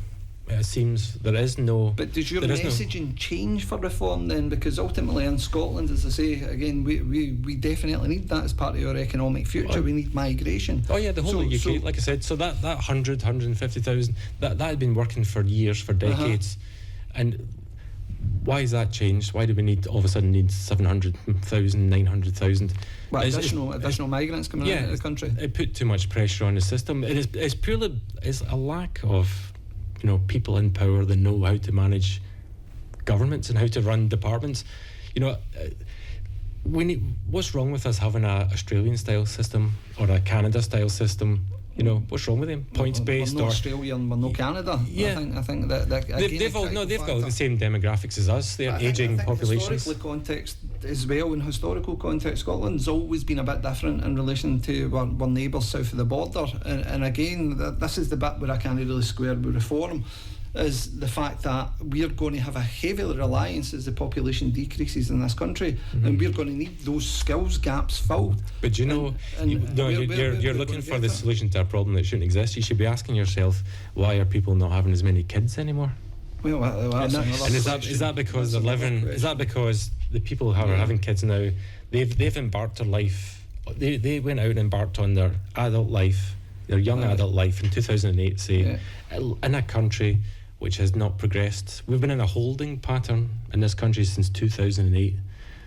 it seems there is no. But does your messaging change for reform then? Because ultimately in Scotland, as I say, again, we definitely need that as part of our economic future. We need migration. The whole of UK, like I said. So that 150,000, that had been working for years, for decades. And why has that changed? Why do we all of a sudden need 700,000, 900,000? Well, additional migrants coming into the country. It put too much pressure on the system. It's purely a lack of people in power that know how to manage governments and how to run departments. What's wrong with us having a Australian style system or a Canada style system? What's wrong with them? Points based, we're no Australia and we're no Canada. I think that they've got the same demographics as us. They're aging populations. In historical context, Scotland's always been a bit different in relation to our neighbours south of the border. And again, this is the bit where I can't really square with reform, is the fact that we're going to have a heavy reliance as the population decreases in this country, and we're going to need those skills gaps filled. But you're looking for the solution to a problem that shouldn't exist. You should be asking yourself, why are people not having as many kids anymore? Is that because they're living? Is that because the people who are having kids now, they've embarked their life? They went out and embarked on their adult life, their young adult life in 2008, say, in a country which has not progressed. We've been in a holding pattern in this country since 2008.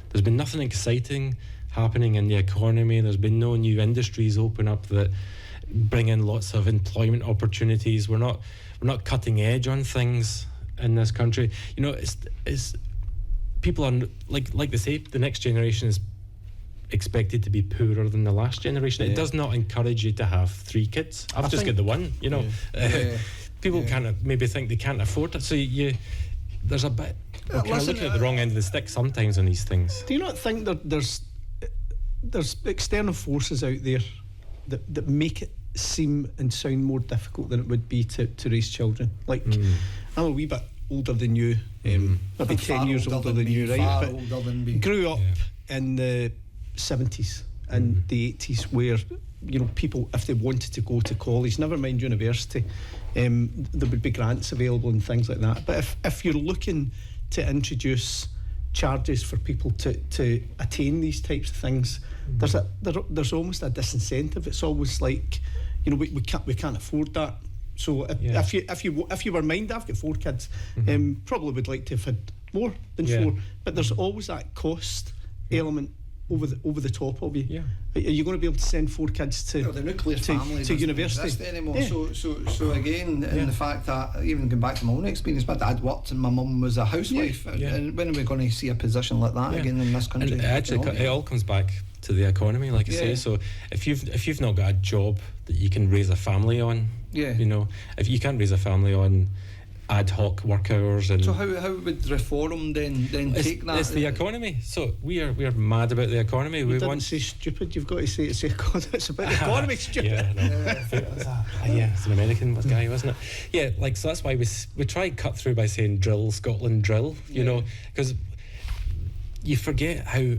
There's been nothing exciting happening in the economy. There's been no new industries open up. bring in lots of employment opportunities. We're not cutting edge on things in this country. You know, it's people are like they say, the next generation is expected to be poorer than the last generation. It does not encourage you to have 3 kids. I've just got the one, you know. People kind maybe think they can't afford it, so there's a bit we're kind of looking at the wrong end of the stick sometimes on these things. Do you not think that there's external forces out there that make it seem and sound more difficult than it would be to raise children? Like, I'm a wee bit older than you, maybe 10 years older than you, right? But grew up in the 70s and the 80s, where, you know, people, if they wanted to go to college, never mind university, there would be grants available and things like that. But if you're looking to introduce charges for people to attain these types of things, there's almost a disincentive. It's always like, you know, we can't afford that. So if you were mind, I've got 4 kids, probably would like to have had more than 4, but there's always that cost element over the top of you. Are you going to be able to send 4 kids to the nuclear family to university exist anymore? So again, in the fact that, even going back to my own experience, my dad worked and my mum was a housewife, and when are we going to see a position like that again in this country? And actually, it all comes back to the economy, like I say. So if you've not got a job that you can raise a family on, you know, if you can't raise a family on ad hoc work hours, and so how would reform then take that? It's the economy. So we are mad about the economy. You didn't say stupid. You've got to say it's about the economy. Stupid. It's an American guy, wasn't it? Yeah, like, so that's why we try and cut through by saying drill Scotland, drill. You know, because you forget how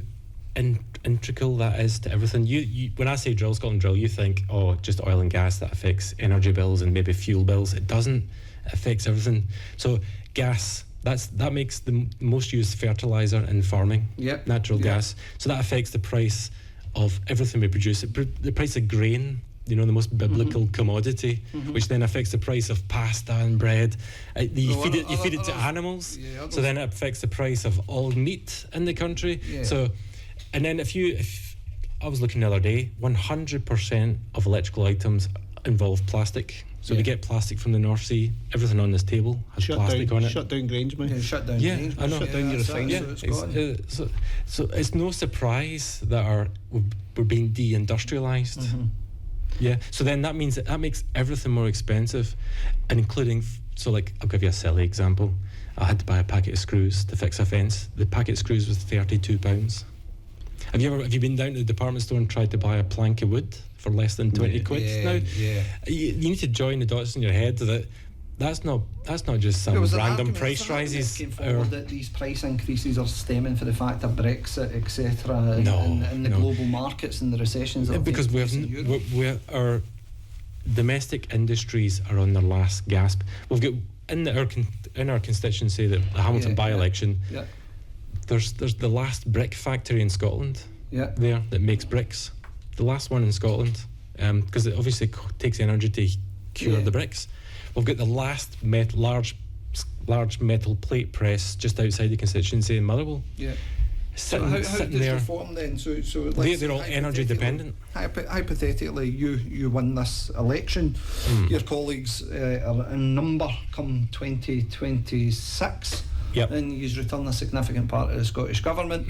integral that is to everything. You when I say drill Scotland, drill, you think, oh, just oil and gas, that affects energy bills and maybe fuel bills. It doesn't. It affects everything. So gas, that makes the most used fertilizer in farming. Natural gas. So that affects the price of everything we produce. The price of grain, you know, the most biblical commodity, which then affects the price of pasta and bread. You feed it to animals, so then it affects the price of all meat in the country. So, and then if I was looking the other day, 100% of electrical items involve plastic. So we get plastic from the North Sea. Everything on this table has plastic on it. Shut down Grange, mate. Shut down Grange. I know. Shut down your refinery. So it's no surprise that we're being de-industrialised. So then that means that makes everything more expensive, and including, so like, I'll give you a silly example. I had to buy a packet of screws to fix a fence. The packet of screws was £32. Have you been down to the department store and tried to buy a plank of wood for less than 20 quid? Now, you need to join the dots in your head that that's not just some random price rises. Came forward that these price increases are stemming for the fact of Brexit, etc. in the global markets and the recessions. Because our domestic industries are on their last gasp. We've got in our constituency, the Hamilton by-election. There's the last brick factory in Scotland there that makes bricks. The last one in Scotland, because it obviously takes energy to cure the bricks. We've got the last large metal plate press just outside the constituency in Motherwell. So how does reform then? So they're all energy dependent. Hypothetically, you win this election, your colleagues are in number come 2026. And you return a significant part of the Scottish Government.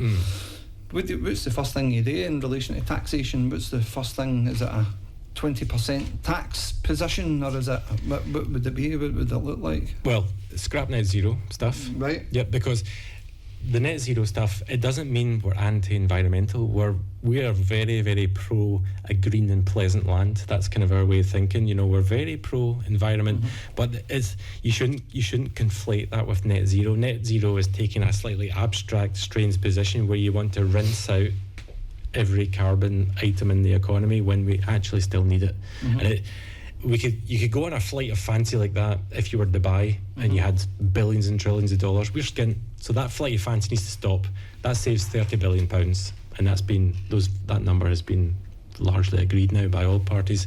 What's the first thing you do in relation to taxation? What's the first thing? Is it a 20% tax position, or is it? What would it be? What would it look like? Well, scrap net zero stuff. Right. Because the net zero stuff, it doesn't mean we're anti-environmental. We are very, very pro a green and pleasant land. That's kind of our way of thinking. You know, we're very pro environment, but you shouldn't conflate that with net zero. Net zero is taking a slightly abstract, strange position where you want to rinse out every carbon item in the economy when we actually still need it. And you could go on a flight of fancy like that if you were Dubai and you had billions and trillions of dollars. So that flight of fancy needs to stop. That saves £30 billion, and that number has been largely agreed now by all parties.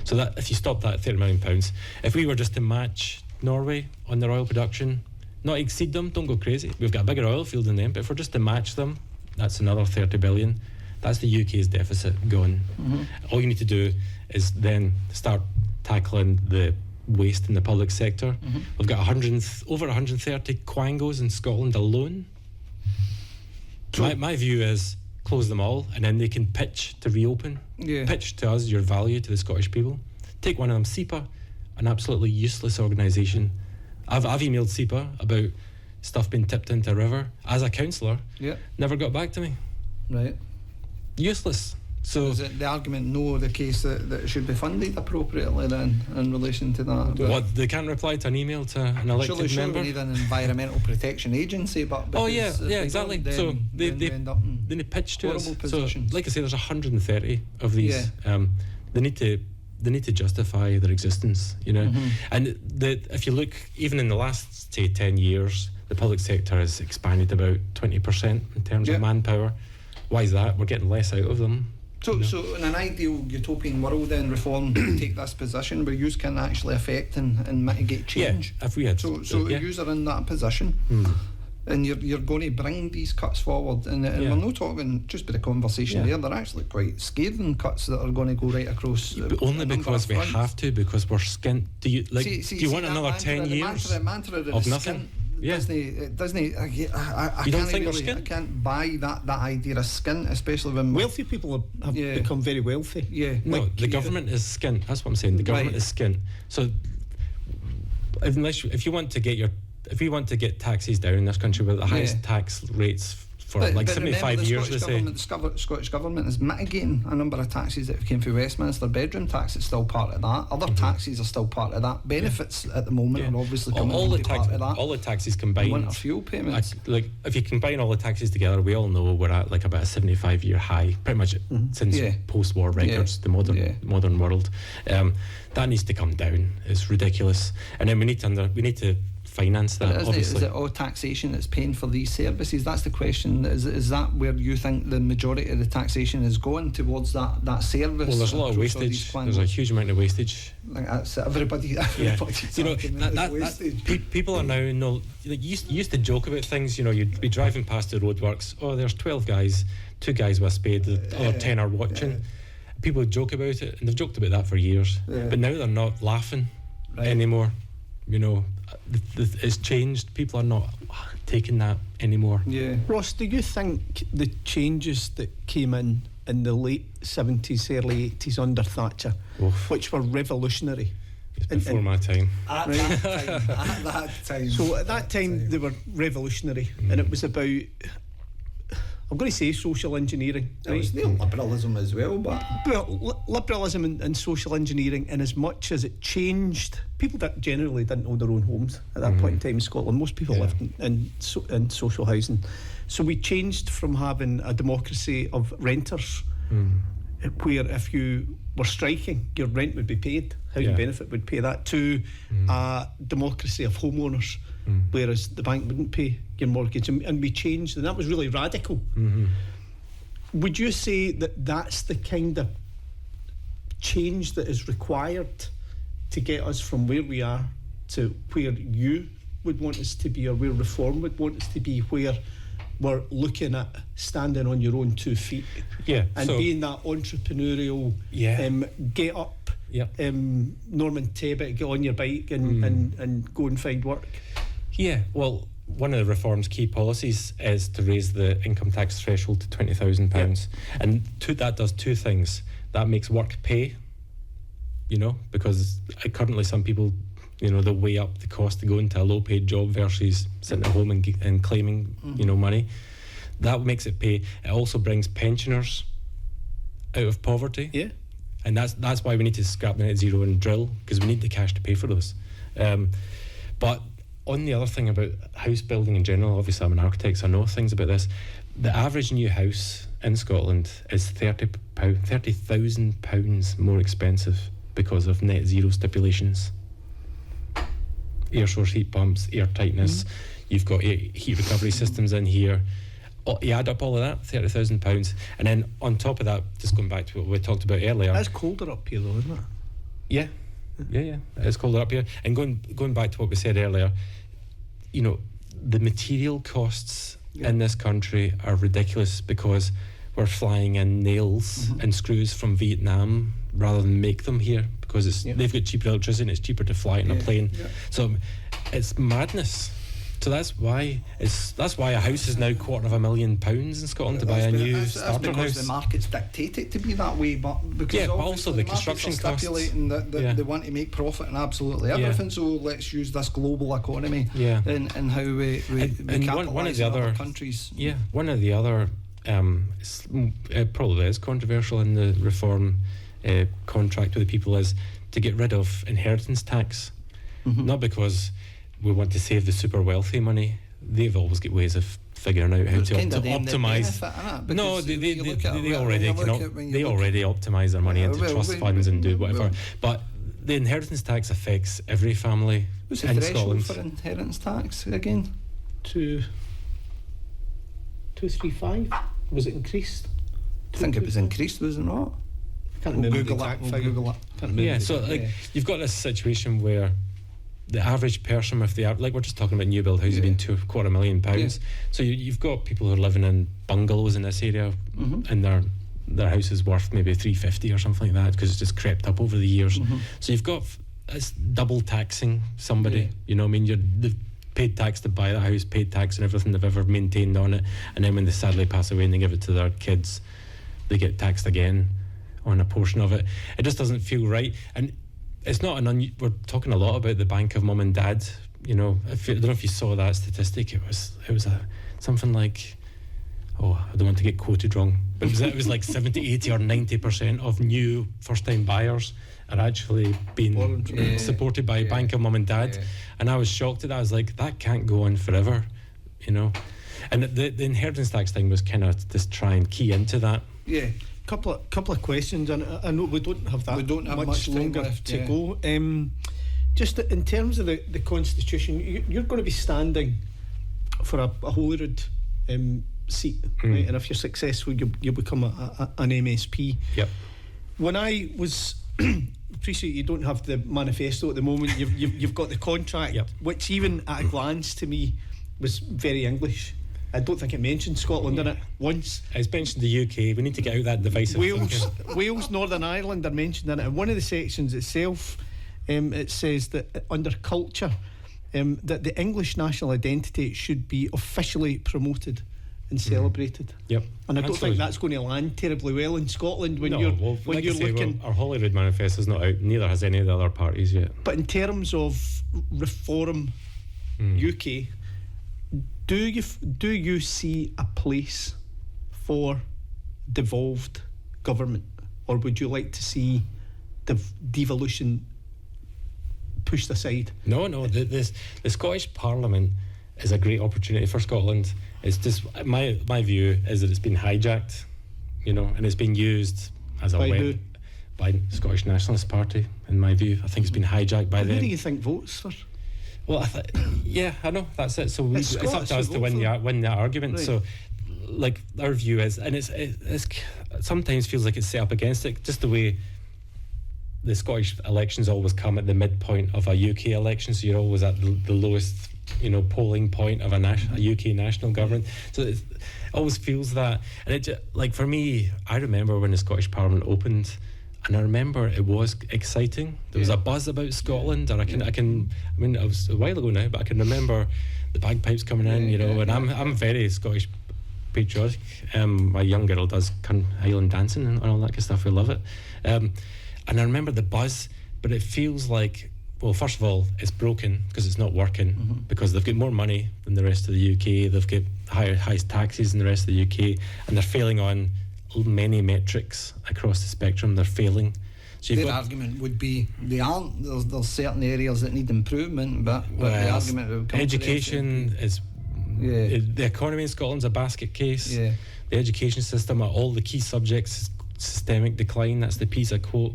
So that if you stop that at £30 million, if we were just to match Norway on their oil production, not exceed them, don't go crazy. We've got a bigger oil field than them, but if we're just to match them, that's another 30 billion. That's the UK's deficit gone. All you need to do is then start tackling the waste in the public sector. We've got over 130 quangos in Scotland alone. My view is close them all, and then they can pitch to reopen. Pitch to us your value to the Scottish people. Take one of them, SEPA, an absolutely useless organisation. I've emailed SEPA about stuff being tipped into a river as a councillor. Never got back to me. Right. Useless. So is it the argument the case that it should be funded appropriately then in relation to that? What, they can't reply to an email to an elected member? Surely we need an environmental protection agency, but exactly. So they end up in need to pitch to us. positions. So, like I say, there's 130 of these. They need to justify their existence, you know. And if you look, even in the last, say, 10 years, the public sector has expanded about 20% in terms of manpower. Why is that? We're getting less out of them. So in an ideal utopian world, then reform take this position where you can actually affect and mitigate change. Yeah, if we had. So you are in that position, and you're going to bring these cuts forward, and we're not talking just by the conversation there. They're actually quite scathing cuts that are going to go right across. But only because we have to, because we're skint. Do you do you want another 10 years the mantra of nothing? It doesn't. I You don't think I can't buy that idea of skint, especially when wealthy people have become very wealthy. No, the government is skint. That's what I'm saying. The government is skint. So if you want to get taxes down in this country with the highest tax rates for 75 years, they say. The Scottish Government is mitigating a number of taxes that came through Westminster. Bedroom tax is still part of that. Other taxes are still part of that. Benefits at the moment are obviously coming part of that. All the taxes combined. Winter fuel payments. Like if you combine all the taxes together, we all know we're at like about a 75-year high, pretty much since post-war records, the modern world. That needs to come down. It's ridiculous. And then we need to finance that, obviously. Is it all taxation that's paying for these services? That's the question. Is that where you think the majority of the taxation is going, towards that service? Well, there's a lot of wastage. There's a huge amount of wastage. Like that's everybody. You know, people are now you used to joke about things. You know, you'd be driving past the roadworks. Oh, there's 12 guys, 2 guys with a spade, the other 10 are watching. People would joke about it, and they've joked about that for years. But now they're not laughing anymore. You know, it's changed. People are not taking that anymore. Ross, do you think the changes that came in the late 70s, early 80s under Thatcher, which were revolutionary? It's before my time. At that time. So at that time they were revolutionary, and it was about, I'm going to say, social engineering. It was neoliberalism as well, but liberalism and social engineering, in as much as it changed. People that generally didn't own their own homes at that point in time in Scotland. Most people lived in social housing. So we changed from having a democracy of renters, where if you were striking, your rent would be paid, housing benefit would pay that, to a democracy of homeowners, whereas the bank wouldn't pay your mortgage, and we changed, and that was really radical. Would you say that that's the kind of change that is required to get us from where we are to where you would want us to be, or where reform would want us to be, where we're looking at standing on your own 2 feet and being that entrepreneurial get up, Norman Tebbit, get on your bike and go and find work? Well, one of the reform's key policies is to raise the income tax threshold to £20,000, and that does 2 things. That makes work pay, you know, because currently some people, you know, they weigh up the cost to go into a low-paid job versus sitting at home and claiming, you know, money. That makes it pay. It also brings pensioners out of poverty. And that's why we need to scrap the net zero and drill, because we need the cash to pay for those. But on the other thing about house building in general, obviously I'm an architect, so I know things about this. The average new house in Scotland is £30,000 more expensive because of net zero stipulations. Air source heat pumps, air tightness, you've got heat recovery systems in here. You add up all of that, £30,000, and then on top of that, just going back to what we talked about earlier. That's colder up here though, isn't it? Yeah, it's colder up here. And going back to what we said earlier, you know, the material costs in this country are ridiculous, because we're flying in nails and screws from Vietnam rather than make them here, because they've got cheaper electricity and it's cheaper to fly it in a plane. So it's madness. So that's why a house is now £250,000 in Scotland to buy a new starter because house. the markets dictate it to be that way, but because but also the construction markets are costs. stipulating that they want to make profit in absolutely everything. So let's use this global economy in how we capitalise in other countries. Yeah, one of the other it probably is controversial in the reform contract with the people is to get rid of inheritance tax. Not because we want to save the super wealthy money. They've always got ways of figuring out how to optimise. No, they already optimise their money into trust funds and do whatever. But the inheritance tax affects every family What's in the threshold Scotland. for inheritance tax again? 235. Was it increased? I think it was increased, was it not? Can't We'll remember Google the that. exact We'll figure. Google it. Can't remember Yeah, the so exact- you've got this situation where the average person with we're just talking about new build houses being £250,000. So you've got people who are living in bungalows in this area, and their house is worth maybe 350 or something like that because it's just crept up over the years. So you've got it's double taxing somebody. You know what I mean? They've paid tax to buy that house, paid tax and everything they've ever maintained on it, and then when they sadly pass away and they give it to their kids, they get taxed again on a portion of it. It just doesn't feel right. And it's not we're talking a lot about the bank of mum and dad. You know, I don't know if you saw that statistic. It was something like, I don't want to get quoted wrong, but it was like 70, 80 or 90% of new first-time buyers are actually being supported by bank of mum and dad. And I was shocked at that. I was like, that can't go on forever, you know. And the inheritance tax thing was kind of just try and key into that. Yeah. Couple of questions, and I know we don't have that. We don't have much time longer left, to go. Just in terms of the Constitution, you're going to be standing for a Holyrood seat, right? And if you're successful, you'll become an MSP. Yep. When I was appreciate you don't have the manifesto at the moment. You've got the contract, which even at a glance to me was very English. I don't think it mentioned Scotland in it once. It's mentioned the UK. We need to get out that divisive thinking. Wales, Northern Ireland are mentioned in it. And one of the sections itself, it says that under culture, that the English national identity should be officially promoted and celebrated. Yep. And I don't think that's going to land terribly well in Scotland when you're looking. Our Holyrood manifesto is not out. Neither has any of the other parties yet. But in terms of reform, UK. Do you see a place for devolved government, or would you like to see devolution pushed aside? No. The Scottish Parliament is a great opportunity for Scotland. It's just my view is that it's been hijacked, you know, and it's been used as a weapon by the Scottish Nationalist Party. In my view, I think it's been hijacked by them. Who do you think votes for? Well, I know that's it. So it's up to us to win the argument. Right. So, like, our view is, and it's sometimes feels like it's set up against it, just the way the Scottish elections always come at the midpoint of a UK election. So you're always at the lowest, you know, polling point of a UK national government. So it always feels that, and it like for me, I remember when the Scottish Parliament opened. And I remember it was exciting. There was a buzz about Scotland, and I mean, it was a while ago now, but I can remember the bagpipes coming in, you know. And I'm very Scottish patriotic. My young girl does Highland dancing and all that kind of stuff. We love it. And I remember the buzz, but it feels like, well, first of all, it's broken because it's not working because they've got more money than the rest of the UK. They've got highest taxes than the rest of the UK, and they're failing on many metrics across the spectrum. They're failing. So their argument would be they aren't. There's certain areas that need improvement, but the argument would come education is the economy in Scotland's a basket case. The education system at all the key subjects, systemic decline. That's the PISA quote.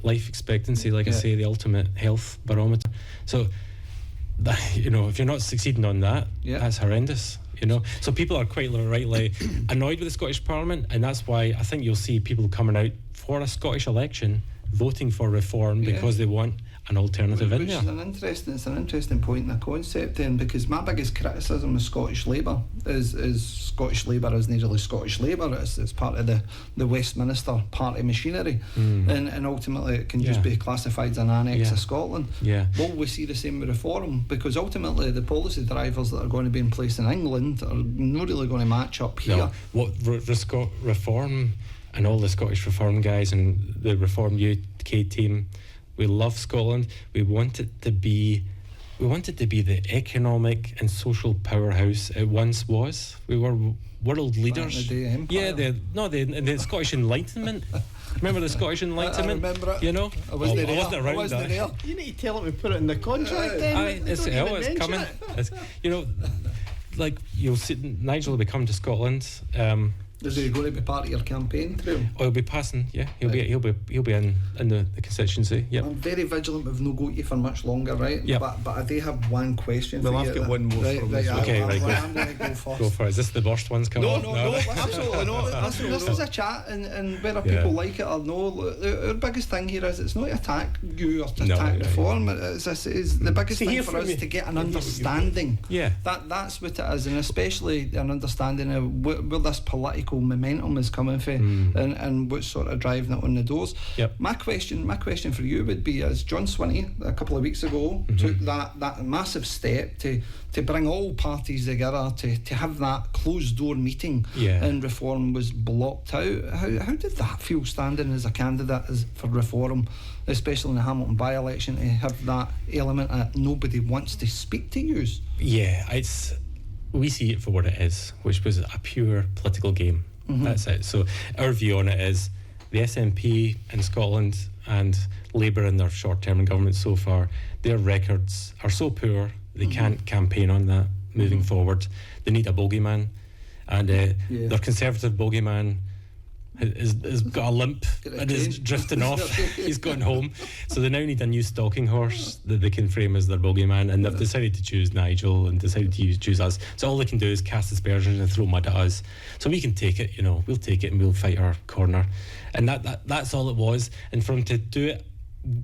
Life expectancy, like I say, the ultimate health barometer. So you know, if you're not succeeding on that, that's horrendous. You know, so people are quite rightly annoyed with the Scottish Parliament, and that's why I think you'll see people coming out for a Scottish election voting for reform because they want an alternative in Which there. is an interesting point in the concept then, because my biggest criticism of Scottish Labour is Scottish Labour isn't really Scottish Labour, it's part of the Westminster party machinery, and ultimately it can just be classified as an annex of Scotland. Will we see the same with reform? Because ultimately the policy drivers that are going to be in place in England are not really going to match up here. No, what reform and all the Scottish reform guys and the Reform UK team, we love Scotland. We want it to be the economic and social powerhouse it once was. We were world leaders. Back in the day, Empire. The Scottish Enlightenment. Remember the Scottish Enlightenment? I remember it. You know, I wasn't around there. that. You need to tell him to put it in the contract then. It's coming. Like you'll see, Nigel will be coming to Scotland. Is he going to be part of your campaign through? He'll be passing. Yeah, he'll be in the constituency. Yeah. I'm very vigilant. We've no got you for much longer, right? Yep. But I do have one question. Well, for I've you got one more from this one. Okay, I'm right, going to go first. Go for it. Is this the worst ones coming? No, absolutely not. Listen, this is a chat, and whether people like it or no, our biggest thing here is it's not to attack you or to attack reform. It's the biggest thing for us to get an understanding. Yeah. That's what it is, and especially an understanding of where this political momentum is coming from, and what's sort of driving it on the doors. Yep. My question for you would be: as John Swinney a couple of weeks ago took that massive step to bring all parties together to have that closed door meeting, and reform was blocked out. How did that feel standing as a candidate for reform, especially in the Hamilton by-election, to have that element that nobody wants to speak to you? Yeah, we see it for what it is, which was a pure political game. That's it. So our view on it is the SNP in Scotland and Labour in their short-term in government so far, their records are so poor they can't campaign on that moving forward. They need a bogeyman, and their Conservative bogeyman has got a limp and is drifting off. He's gone home, so they now need a new stalking horse that they can frame as their bogeyman, and they've decided to choose Nigel and decided to choose us. So all they can do is cast aspersions and throw mud at us, so we can take it. We'll take it and we'll fight our corner, and that's all it was. And for him to do it,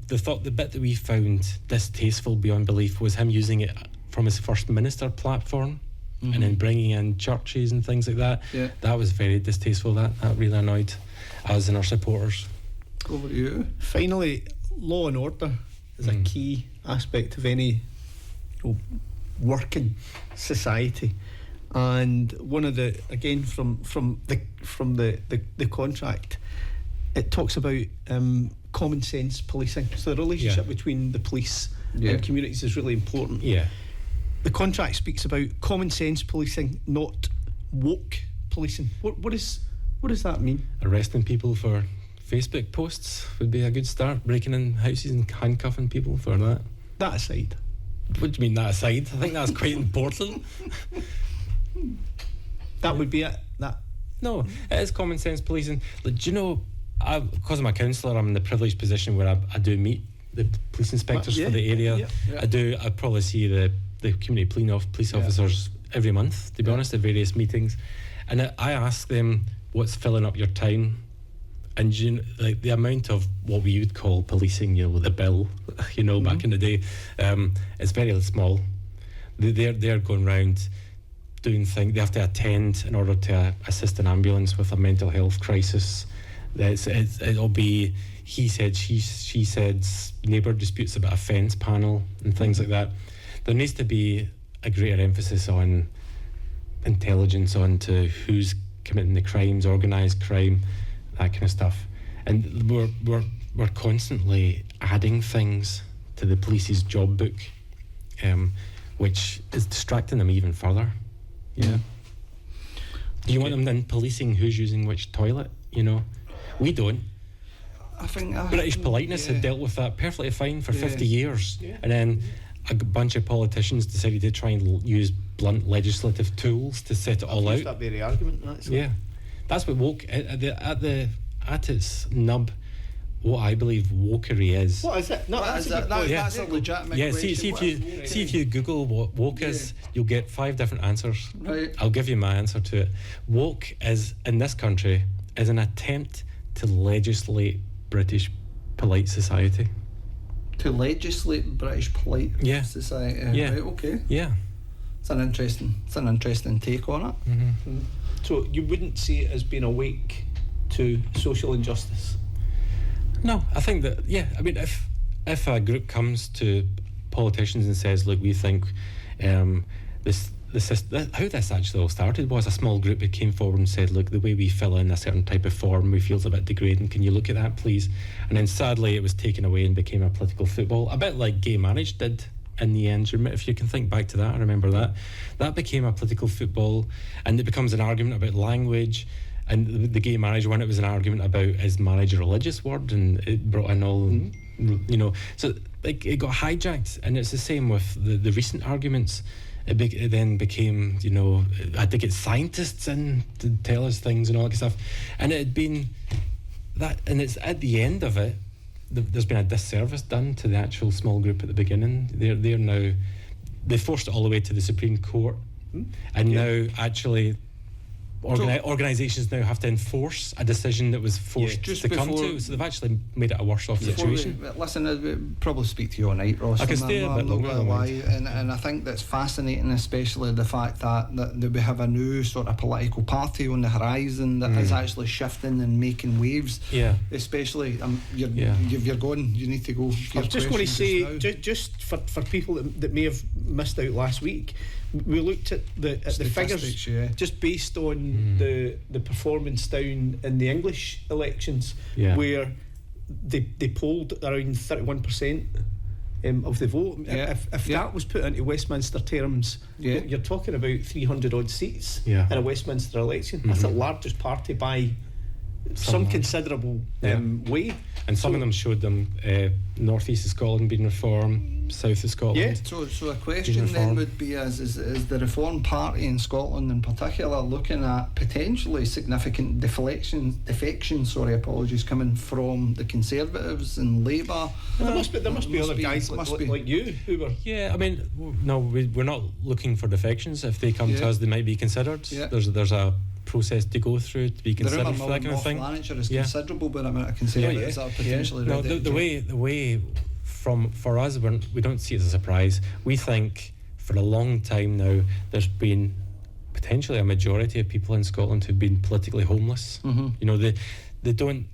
the bit that we found distasteful beyond belief was him using it from his First Minister platform. And then bringing in churches and things like that. That was very distasteful. That really annoyed us and our supporters. Over to you. Finally, law and order is a key aspect of any working society, and one of the, again from the contract, it talks about common sense policing. So the relationship between the police and communities is really important. The contract speaks about common sense policing, not woke policing. What does that mean? Arresting people for Facebook posts would be a good start. Breaking in houses and handcuffing people for that. That aside. What do you mean that aside? I think that's quite important. That would be it. No, it is common sense policing. Like, do you know, because I'm a councillor, I'm in the privileged position where I do meet the police inspectors for the area. I probably see the community police officers every month, to be honest, at various meetings, and I ask them what's filling up your time, and the amount of what we would call policing, the bill, back in the day, is very small. They're going round doing things. They have to attend in order to assist an ambulance with a mental health crisis. It'll be he said, she said, neighbour disputes about a fence panel and things like that. There needs to be a greater emphasis on intelligence onto who's committing the crimes, organised crime, that kind of stuff. And we're constantly adding things to the police's job book, which is distracting them even further. Do you want them then policing who's using which toilet? We don't. I think British politeness had dealt with that perfectly fine for 50 years, and then a bunch of politicians decided to try and use blunt legislative tools to set it all out. That very argument, actually. That's what woke at its nub. What I believe wokery is. What is it? No, that's a legitimate question. See if you Google what woke is, you'll get 5 different answers. Right. I'll give you my answer to it. Woke is, in this country, is an attempt to legislate British polite society. To legislate British polite Yeah. society. Yeah. Right, okay. Yeah. It's an interesting take on it. Mm-hmm. So you wouldn't see it as being awake to social injustice? No, I think that, I mean, if a group comes to politicians and says, look, we think how this actually all started was a small group that came forward and said, look, the way we fill in a certain type of form, we feel it's a bit degrading, can you look at that, please? And then sadly it was taken away and became a political football, a bit like gay marriage did in the end. If you can think back to that, I remember that became a political football, and it becomes an argument about language. And the gay marriage one, it was an argument about, is marriage a religious word, and it brought in all, so like it got hijacked. And it's the same with the recent arguments. It then became, I had to get scientists in to tell us things and all that stuff. And it had been that, and it's at the end of it, there's been a disservice done to the actual small group at the beginning. They're now, they forced it all the way to the Supreme Court, and now actually organisations now have to enforce a decision that was forced to come to. So they've actually made it a worse off situation. Listen, I'll probably speak to you all night, Ross. I can stay a bit longer. And I think that's fascinating, especially the fact that we have a new sort of political party on the horizon that is actually shifting and making waves. Yeah. Especially, you're going. You need to go. I was just going to say, just for people that may have missed out last week, we looked at the figures just based on the performance down in the English elections, where they polled around 31% of the vote. If that was put into Westminster terms, you're talking about 300 odd seats in a Westminster election. That's the largest party by some considerable way. And some of them showed them North East of Scotland being reformed, South of Scotland. Yeah. So a question then would be: is the Reform Party in Scotland in particular looking at potentially significant defections coming from the Conservatives and Labour? There must be other guys like you who were. Yeah, I mean, no, we're not looking for defections. If they come to us, they might be considered. Yeah. There's a process to go through to be considered for that kind of thing. South Lanarkshire is considerable, but amount of Conservatives that are potentially ready. The way for us, we don't see it as a surprise. We think for a long time now there's been potentially a majority of people in Scotland who've been politically homeless. They don't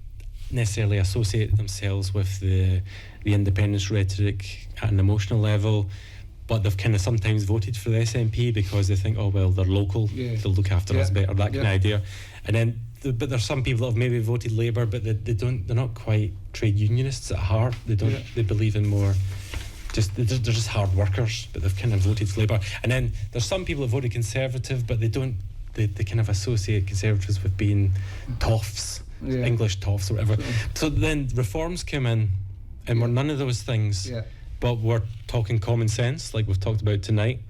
necessarily associate themselves with the independence rhetoric at an emotional level, but they've kind of sometimes voted for the SNP because they think, oh well, they're local, they'll look after us better, that kind of idea. And then but there's some people that have maybe voted Labour, but they're not quite trade unionists at heart. They believe in more they're just hard workers, but they've kind of voted Labour. And then there's some people that voted Conservative, but they kind of associate Conservatives with being toffs, English toffs or whatever. So then reforms came in, and we're none of those things. But we're talking common sense, like we've talked about tonight,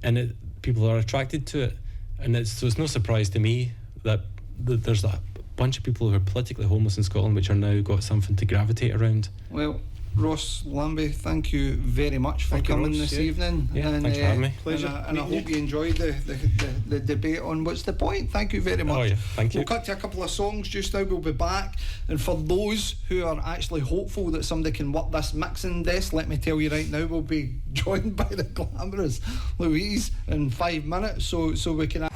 and people are attracted to it. And it's no surprise to me that there's a bunch of people who are politically homeless in Scotland which are now got something to gravitate around. Well, Ross Lambie, thank you very much for coming this evening. And, thanks for having me. Pleasure. And I hope you enjoyed the debate on what's the point. Thank you very much. Thank you. We'll cut to a couple of songs just now. We'll be back. And for those who are actually hopeful that somebody can work this mixing desk, let me tell you right now, we'll be joined by the glamorous Louise in 5 minutes. So we can.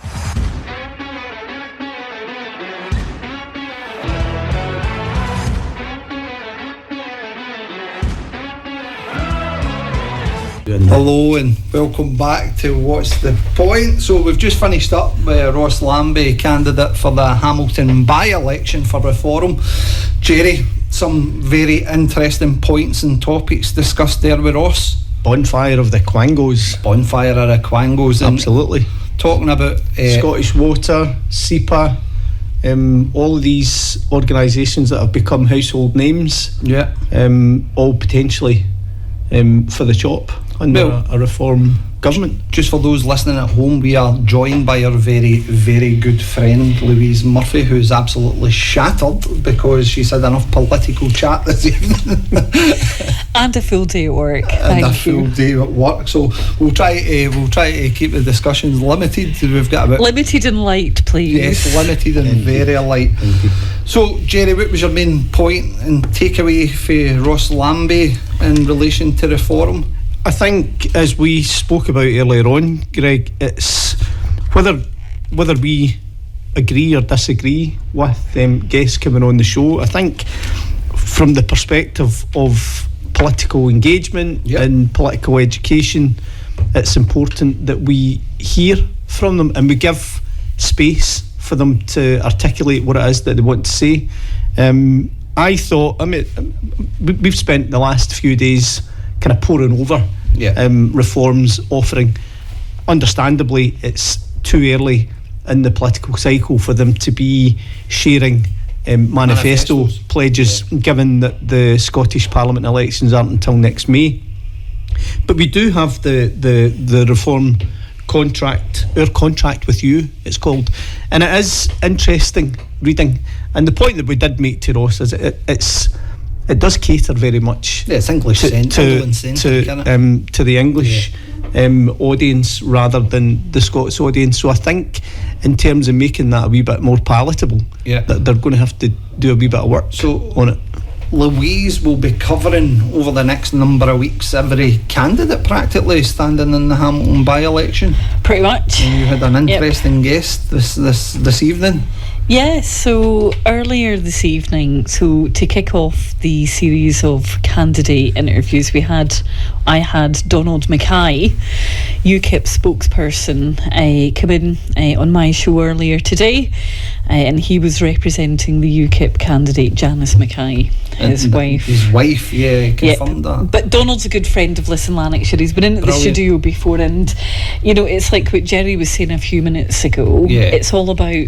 Hello and welcome back to What's the Point. So we've just finished up with Ross Lambie, candidate for the Hamilton by-election for Reform. Jerry, some very interesting points and topics discussed there with Ross. Bonfire of the Quangos. Bonfire of the Quangos. Absolutely. Talking about Scottish Water, SEPA, all of these organisations that have become household names. Yeah. All potentially for the chop under Well, a reform government. Just for those listening at home, we are joined by our very, very good friend Louise Murphy, who's absolutely shattered because she's had enough political chat this evening. And a full day at work. And a Thank full you. day at work. So we'll try to keep the discussions limited. We've got about Limited and light, please. yes, limited and very light. So Jerry, what was your main point and takeaway for Ross Lambie in relation to reform? I think, as we spoke about earlier on, Greg, it's whether we agree or disagree with guests coming on the show. I think from the perspective of political engagement and political education, it's important that we hear from them and we give space for them to articulate what it is that they want to say. I thought, we've spent the last few days kind of poring over reforms offering. Understandably, it's too early in the political cycle for them to be sharing manifestos, pledges, given that the Scottish Parliament elections aren't until next May. But we do have the reform contract, our contract with you, it's called, and it is interesting reading. And the point that we did make to Ross is it does cater very much it's English to the English audience rather than the Scots audience. So I think in terms of making that a wee bit more palatable, that they're going to have to do a wee bit of work on it. Louise will be covering over the next number of weeks every candidate practically standing in the Hamilton by-election. Pretty much. And you had an interesting guest this evening. Yes, so earlier this evening, so to kick off the series of candidate interviews, I had Donald Mackay, UKIP spokesperson, come in on my show earlier today, and he was representing the UKIP candidate Janice Mackay, his wife. His wife, confirmed that. But Donald's a good friend of Listen Lanarkshire. He's been in at the studio before, and it's like what Jerry was saying a few minutes ago. It's all about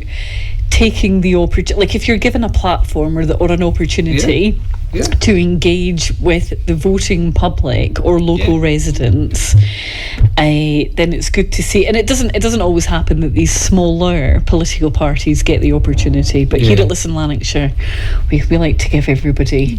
taking the opportunity, like if you're given a platform or an opportunity to engage with the voting public or local residents, then it's good to see. And it doesn't always happen that these smaller political parties get the opportunity, but here at Listen Lanarkshire, we like to give everybody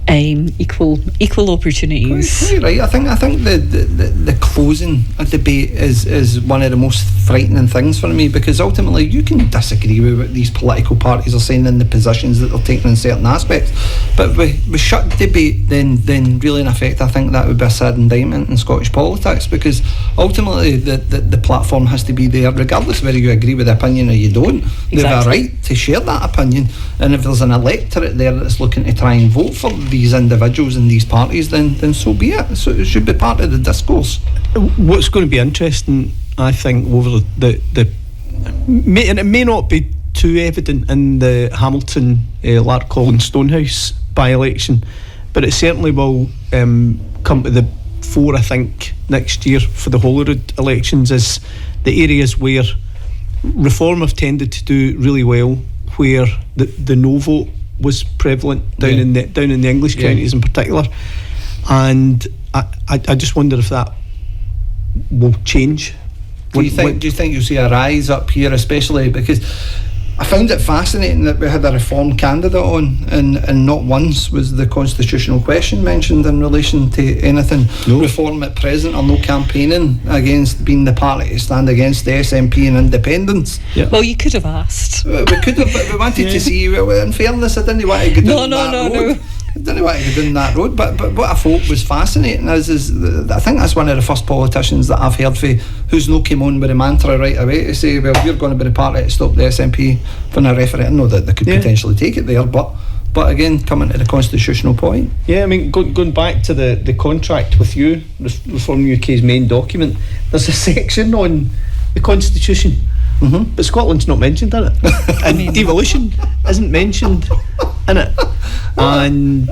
equal opportunities. Quite right. I think the closing debate is one of the most frightening things for me, because ultimately you can disagree with what these political parties are saying and the positions that they're taking in certain aspects, but with shut debate, then really in effect I think that would be a sad indictment in Scottish politics, because ultimately the platform has to be there regardless whether you agree with the opinion or you don't. They have a right to share that opinion, and if there's an electorate there that's looking to try and vote for these individuals and these parties, then so be it. So it should be part of the discourse. What's going to be interesting, I think, over and it may not be too evident in the Hamilton, Larkhall and Stonehouse by-election, but it certainly will come to the fore, I think, next year for the Holyrood elections, is the areas where reform have tended to do really well, where the no vote was prevalent down in the English counties in particular, and I just wonder if that will change. Do you think you'll see a rise up here, especially because I found it fascinating that we had a reform candidate on, and not once was the constitutional question mentioned in relation to anything reform at present, or no campaigning against being the party to stand against the SNP and independence. Well, you could have asked. We could have, but we wanted to see. In fairness, I didn't want to go down that road. I didn't want to go down that road, but what I thought was fascinating is I think that's one of the first politicians that I've heard who's no came on with a mantra right away to say, well, we're going to be the party to stop the SNP from a referendum. I know that they could potentially take it there, but again, coming to the constitutional point. Yeah, I mean, going back to the contract with you, Reform UK's main document, there's a section on the Constitution, but Scotland's not mentioned in it, and devolution isn't mentioned in it. And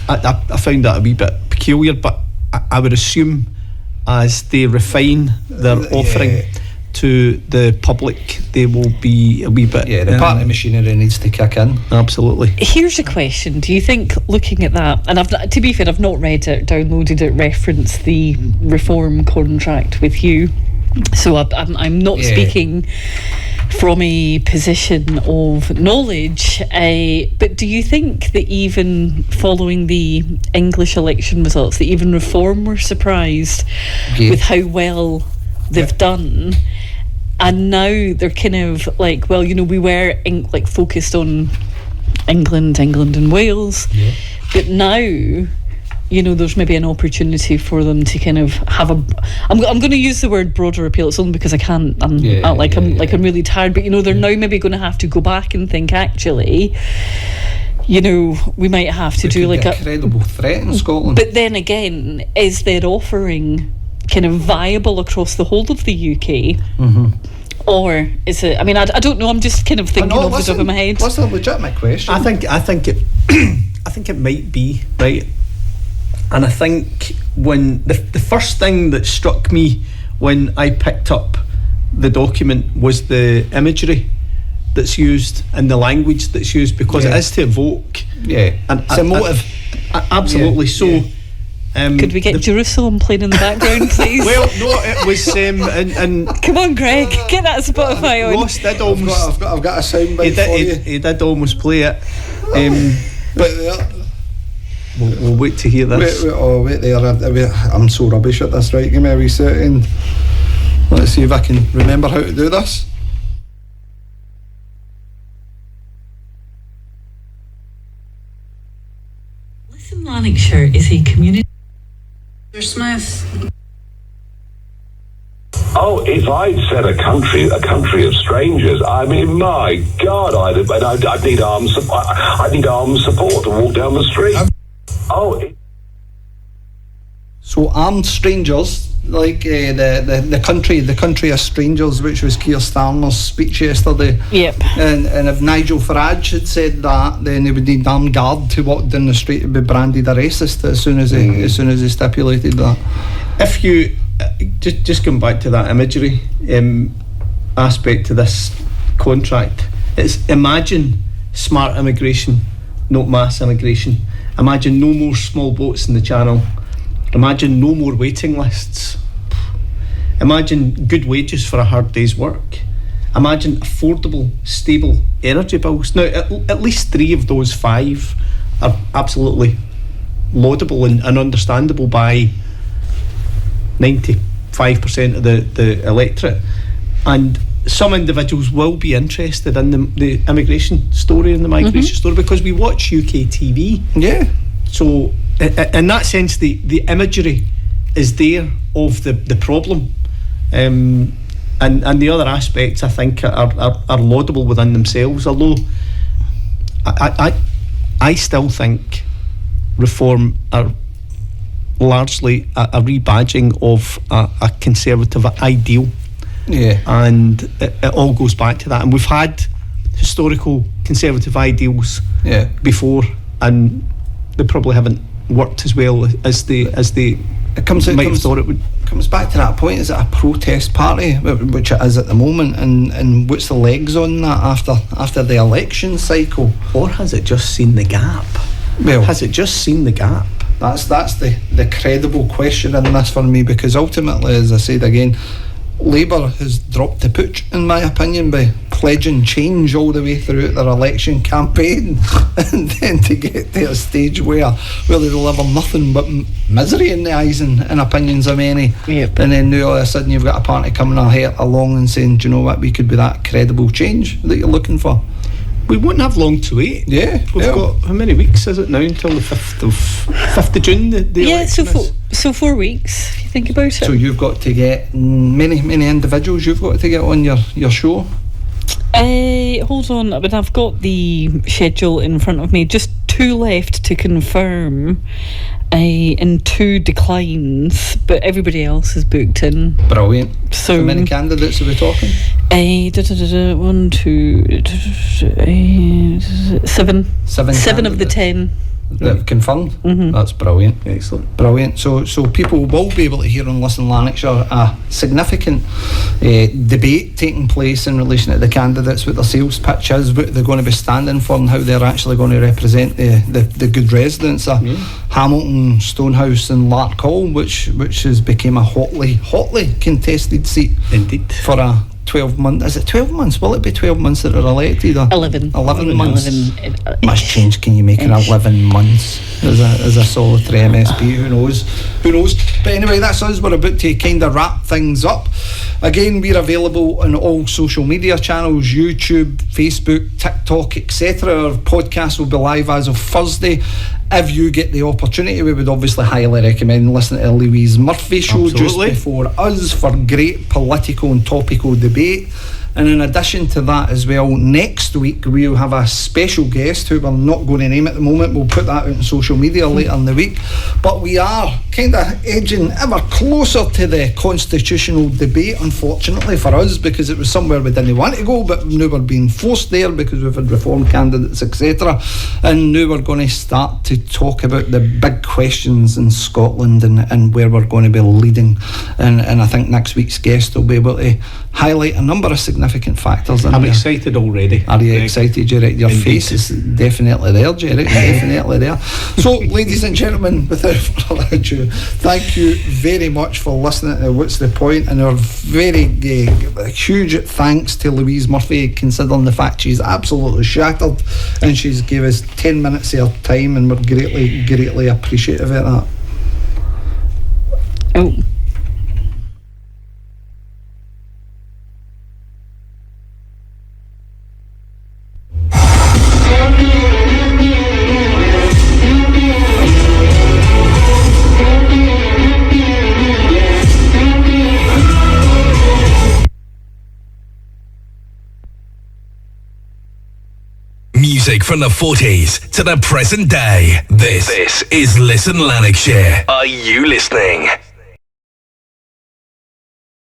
I found that a wee bit peculiar, but I would assume as they refine their offering to the public, they will be a wee bit. Yeah, the party machinery needs to kick in. Absolutely. Here's a question. Do you think, looking at that, and to be fair, I've not read it, downloaded it, referenced the reform contract with you, so I'm not speaking from a position of knowledge, but do you think that even following the English election results, that even Reform were surprised with how well they've done? And now they're kind of like, well, we were focused on England and Wales, but now, there's maybe an opportunity for them to kind of have a. I'm going to use the word broader appeal. It's only because I can't. I'm really tired. But they're now maybe going to have to go back and think. Actually, we might have to do like a credible threat in Scotland. But then again, is their offering kind of viable across the whole of the UK? Mm-hmm. Or is it? I mean, I don't know. I'm just kind of thinking off the top of my head. What's a legitimate question? I think it. I think it might be right. And I think when the first thing that struck me when I picked up the document was the imagery that's used and the language that's used, because it is to evoke. Yeah, and it's emotive. Absolutely. So. Could we get Jerusalem playing in the background, please? Well, no, it was. And come on, Greg, get that Spotify on. Ross did almost. I've got a soundbite for you. He did almost play it. But we'll wait to hear this. Wait there. I'm so rubbish at this. Right, give me a wee second. Let's see if I can remember how to do this. South Lanarkshire is a community. Smith. Oh, if I'd said a country of strangers, I mean, my God, I'd need armed support to walk down the street. So armed strangers, like the country of strangers, which was Keir Starmer's speech yesterday. Yep. And if Nigel Farage had said that, then they would need armed guard to walk down the street and be branded a racist as soon as he stipulated that. If you just come back to that imagery aspect to this contract, it's imagine smart immigration, not mass immigration. Imagine no more small boats in the Channel. Imagine no more waiting lists. Imagine good wages for a hard day's work. Imagine affordable, stable energy bills. Now, at least 3 of those 5 are absolutely laudable and understandable by 95% of the electorate. And some individuals will be interested in the immigration story and the migration story because we watch UK TV. Yeah. So, in that sense, the imagery is there of the problem. And the other aspects, I think, are laudable within themselves. Although, I still think reform are largely a rebadging of a conservative ideal. Yeah. And it all goes back to that. And we've had historical conservative ideals before, and they probably haven't worked as well as they might have thought it would. Comes back to that point. Is it a protest party, which it is at the moment, and what's the legs on that after the election cycle? Or has it just seen the gap? Well, has it just seen the gap? That's the credible question in this for me, because ultimately, as I said again, Labour has dropped the pooch, in my opinion, by pledging change all the way throughout their election campaign, and then to get to a stage where they deliver nothing but misery in the eyes and opinions of many. Yep. And then now all of a sudden you've got a party coming along and saying, do you know what, we could be that credible change that you're looking for. We won't have long to wait. Yeah. We've got, how many weeks is it now until the 5th of June? The election so 4 weeks, if you think about it. So you've got to get many individuals you've got to get on your show. Hold on, but I've got the schedule in front of me. Just 2 left to confirm, and 2 declines, but everybody else is booked in. Brilliant. So how many candidates are we talking? 1, 2, 7. 7 of the 10. They've confirmed. That's brilliant. Excellent. Brilliant. So people will be able to hear on Listen Lanarkshire a significant debate taking place in relation to the candidates, what their sales pitch is, what they're going to be standing for, and how they're actually going to represent the good residents of Hamilton, Stonehouse and Larkhall, which has become a hotly contested seat. Indeed. For a 12 months. Is it 12 months? Will it be 12 months that are elected? Or 11 months. 11, Much change can you make in 11 months as a solitary MSP? Who knows? But anyway, that's us. We're about to kind of wrap things up. Again, we're available on all social media channels, YouTube, Facebook, TikTok, etc. Our podcast will be live as of Thursday. If you get the opportunity, we would obviously highly recommend listening to Louise Murphy's show just before us for great political and topical debate. And in addition to that as well, next week we'll have a special guest who we're not going to name at the moment. We'll put that out on social media later in the week. But we are kind of edging ever closer to the constitutional debate, unfortunately for us, because it was somewhere we didn't want to go, but now we're being forced there because we've had reform candidates, etc. And now we're going to start to talk about the big questions in Scotland and where we're going to be leading. And I think next week's guest will be able to highlight a number of significant factors. I'm excited already. Are you excited, Jerry? Your face is definitely there, Jerry. Definitely there. So, ladies and gentlemen, without further ado, thank you very much for listening to What's the Point, and our very huge thanks to Louise Murphy, considering the fact she's absolutely shattered and she's gave us 10 minutes of her time, and we're greatly appreciative of that. Oh. Music from the 40s to the present day. This is Listen Lanarkshire. Are you listening?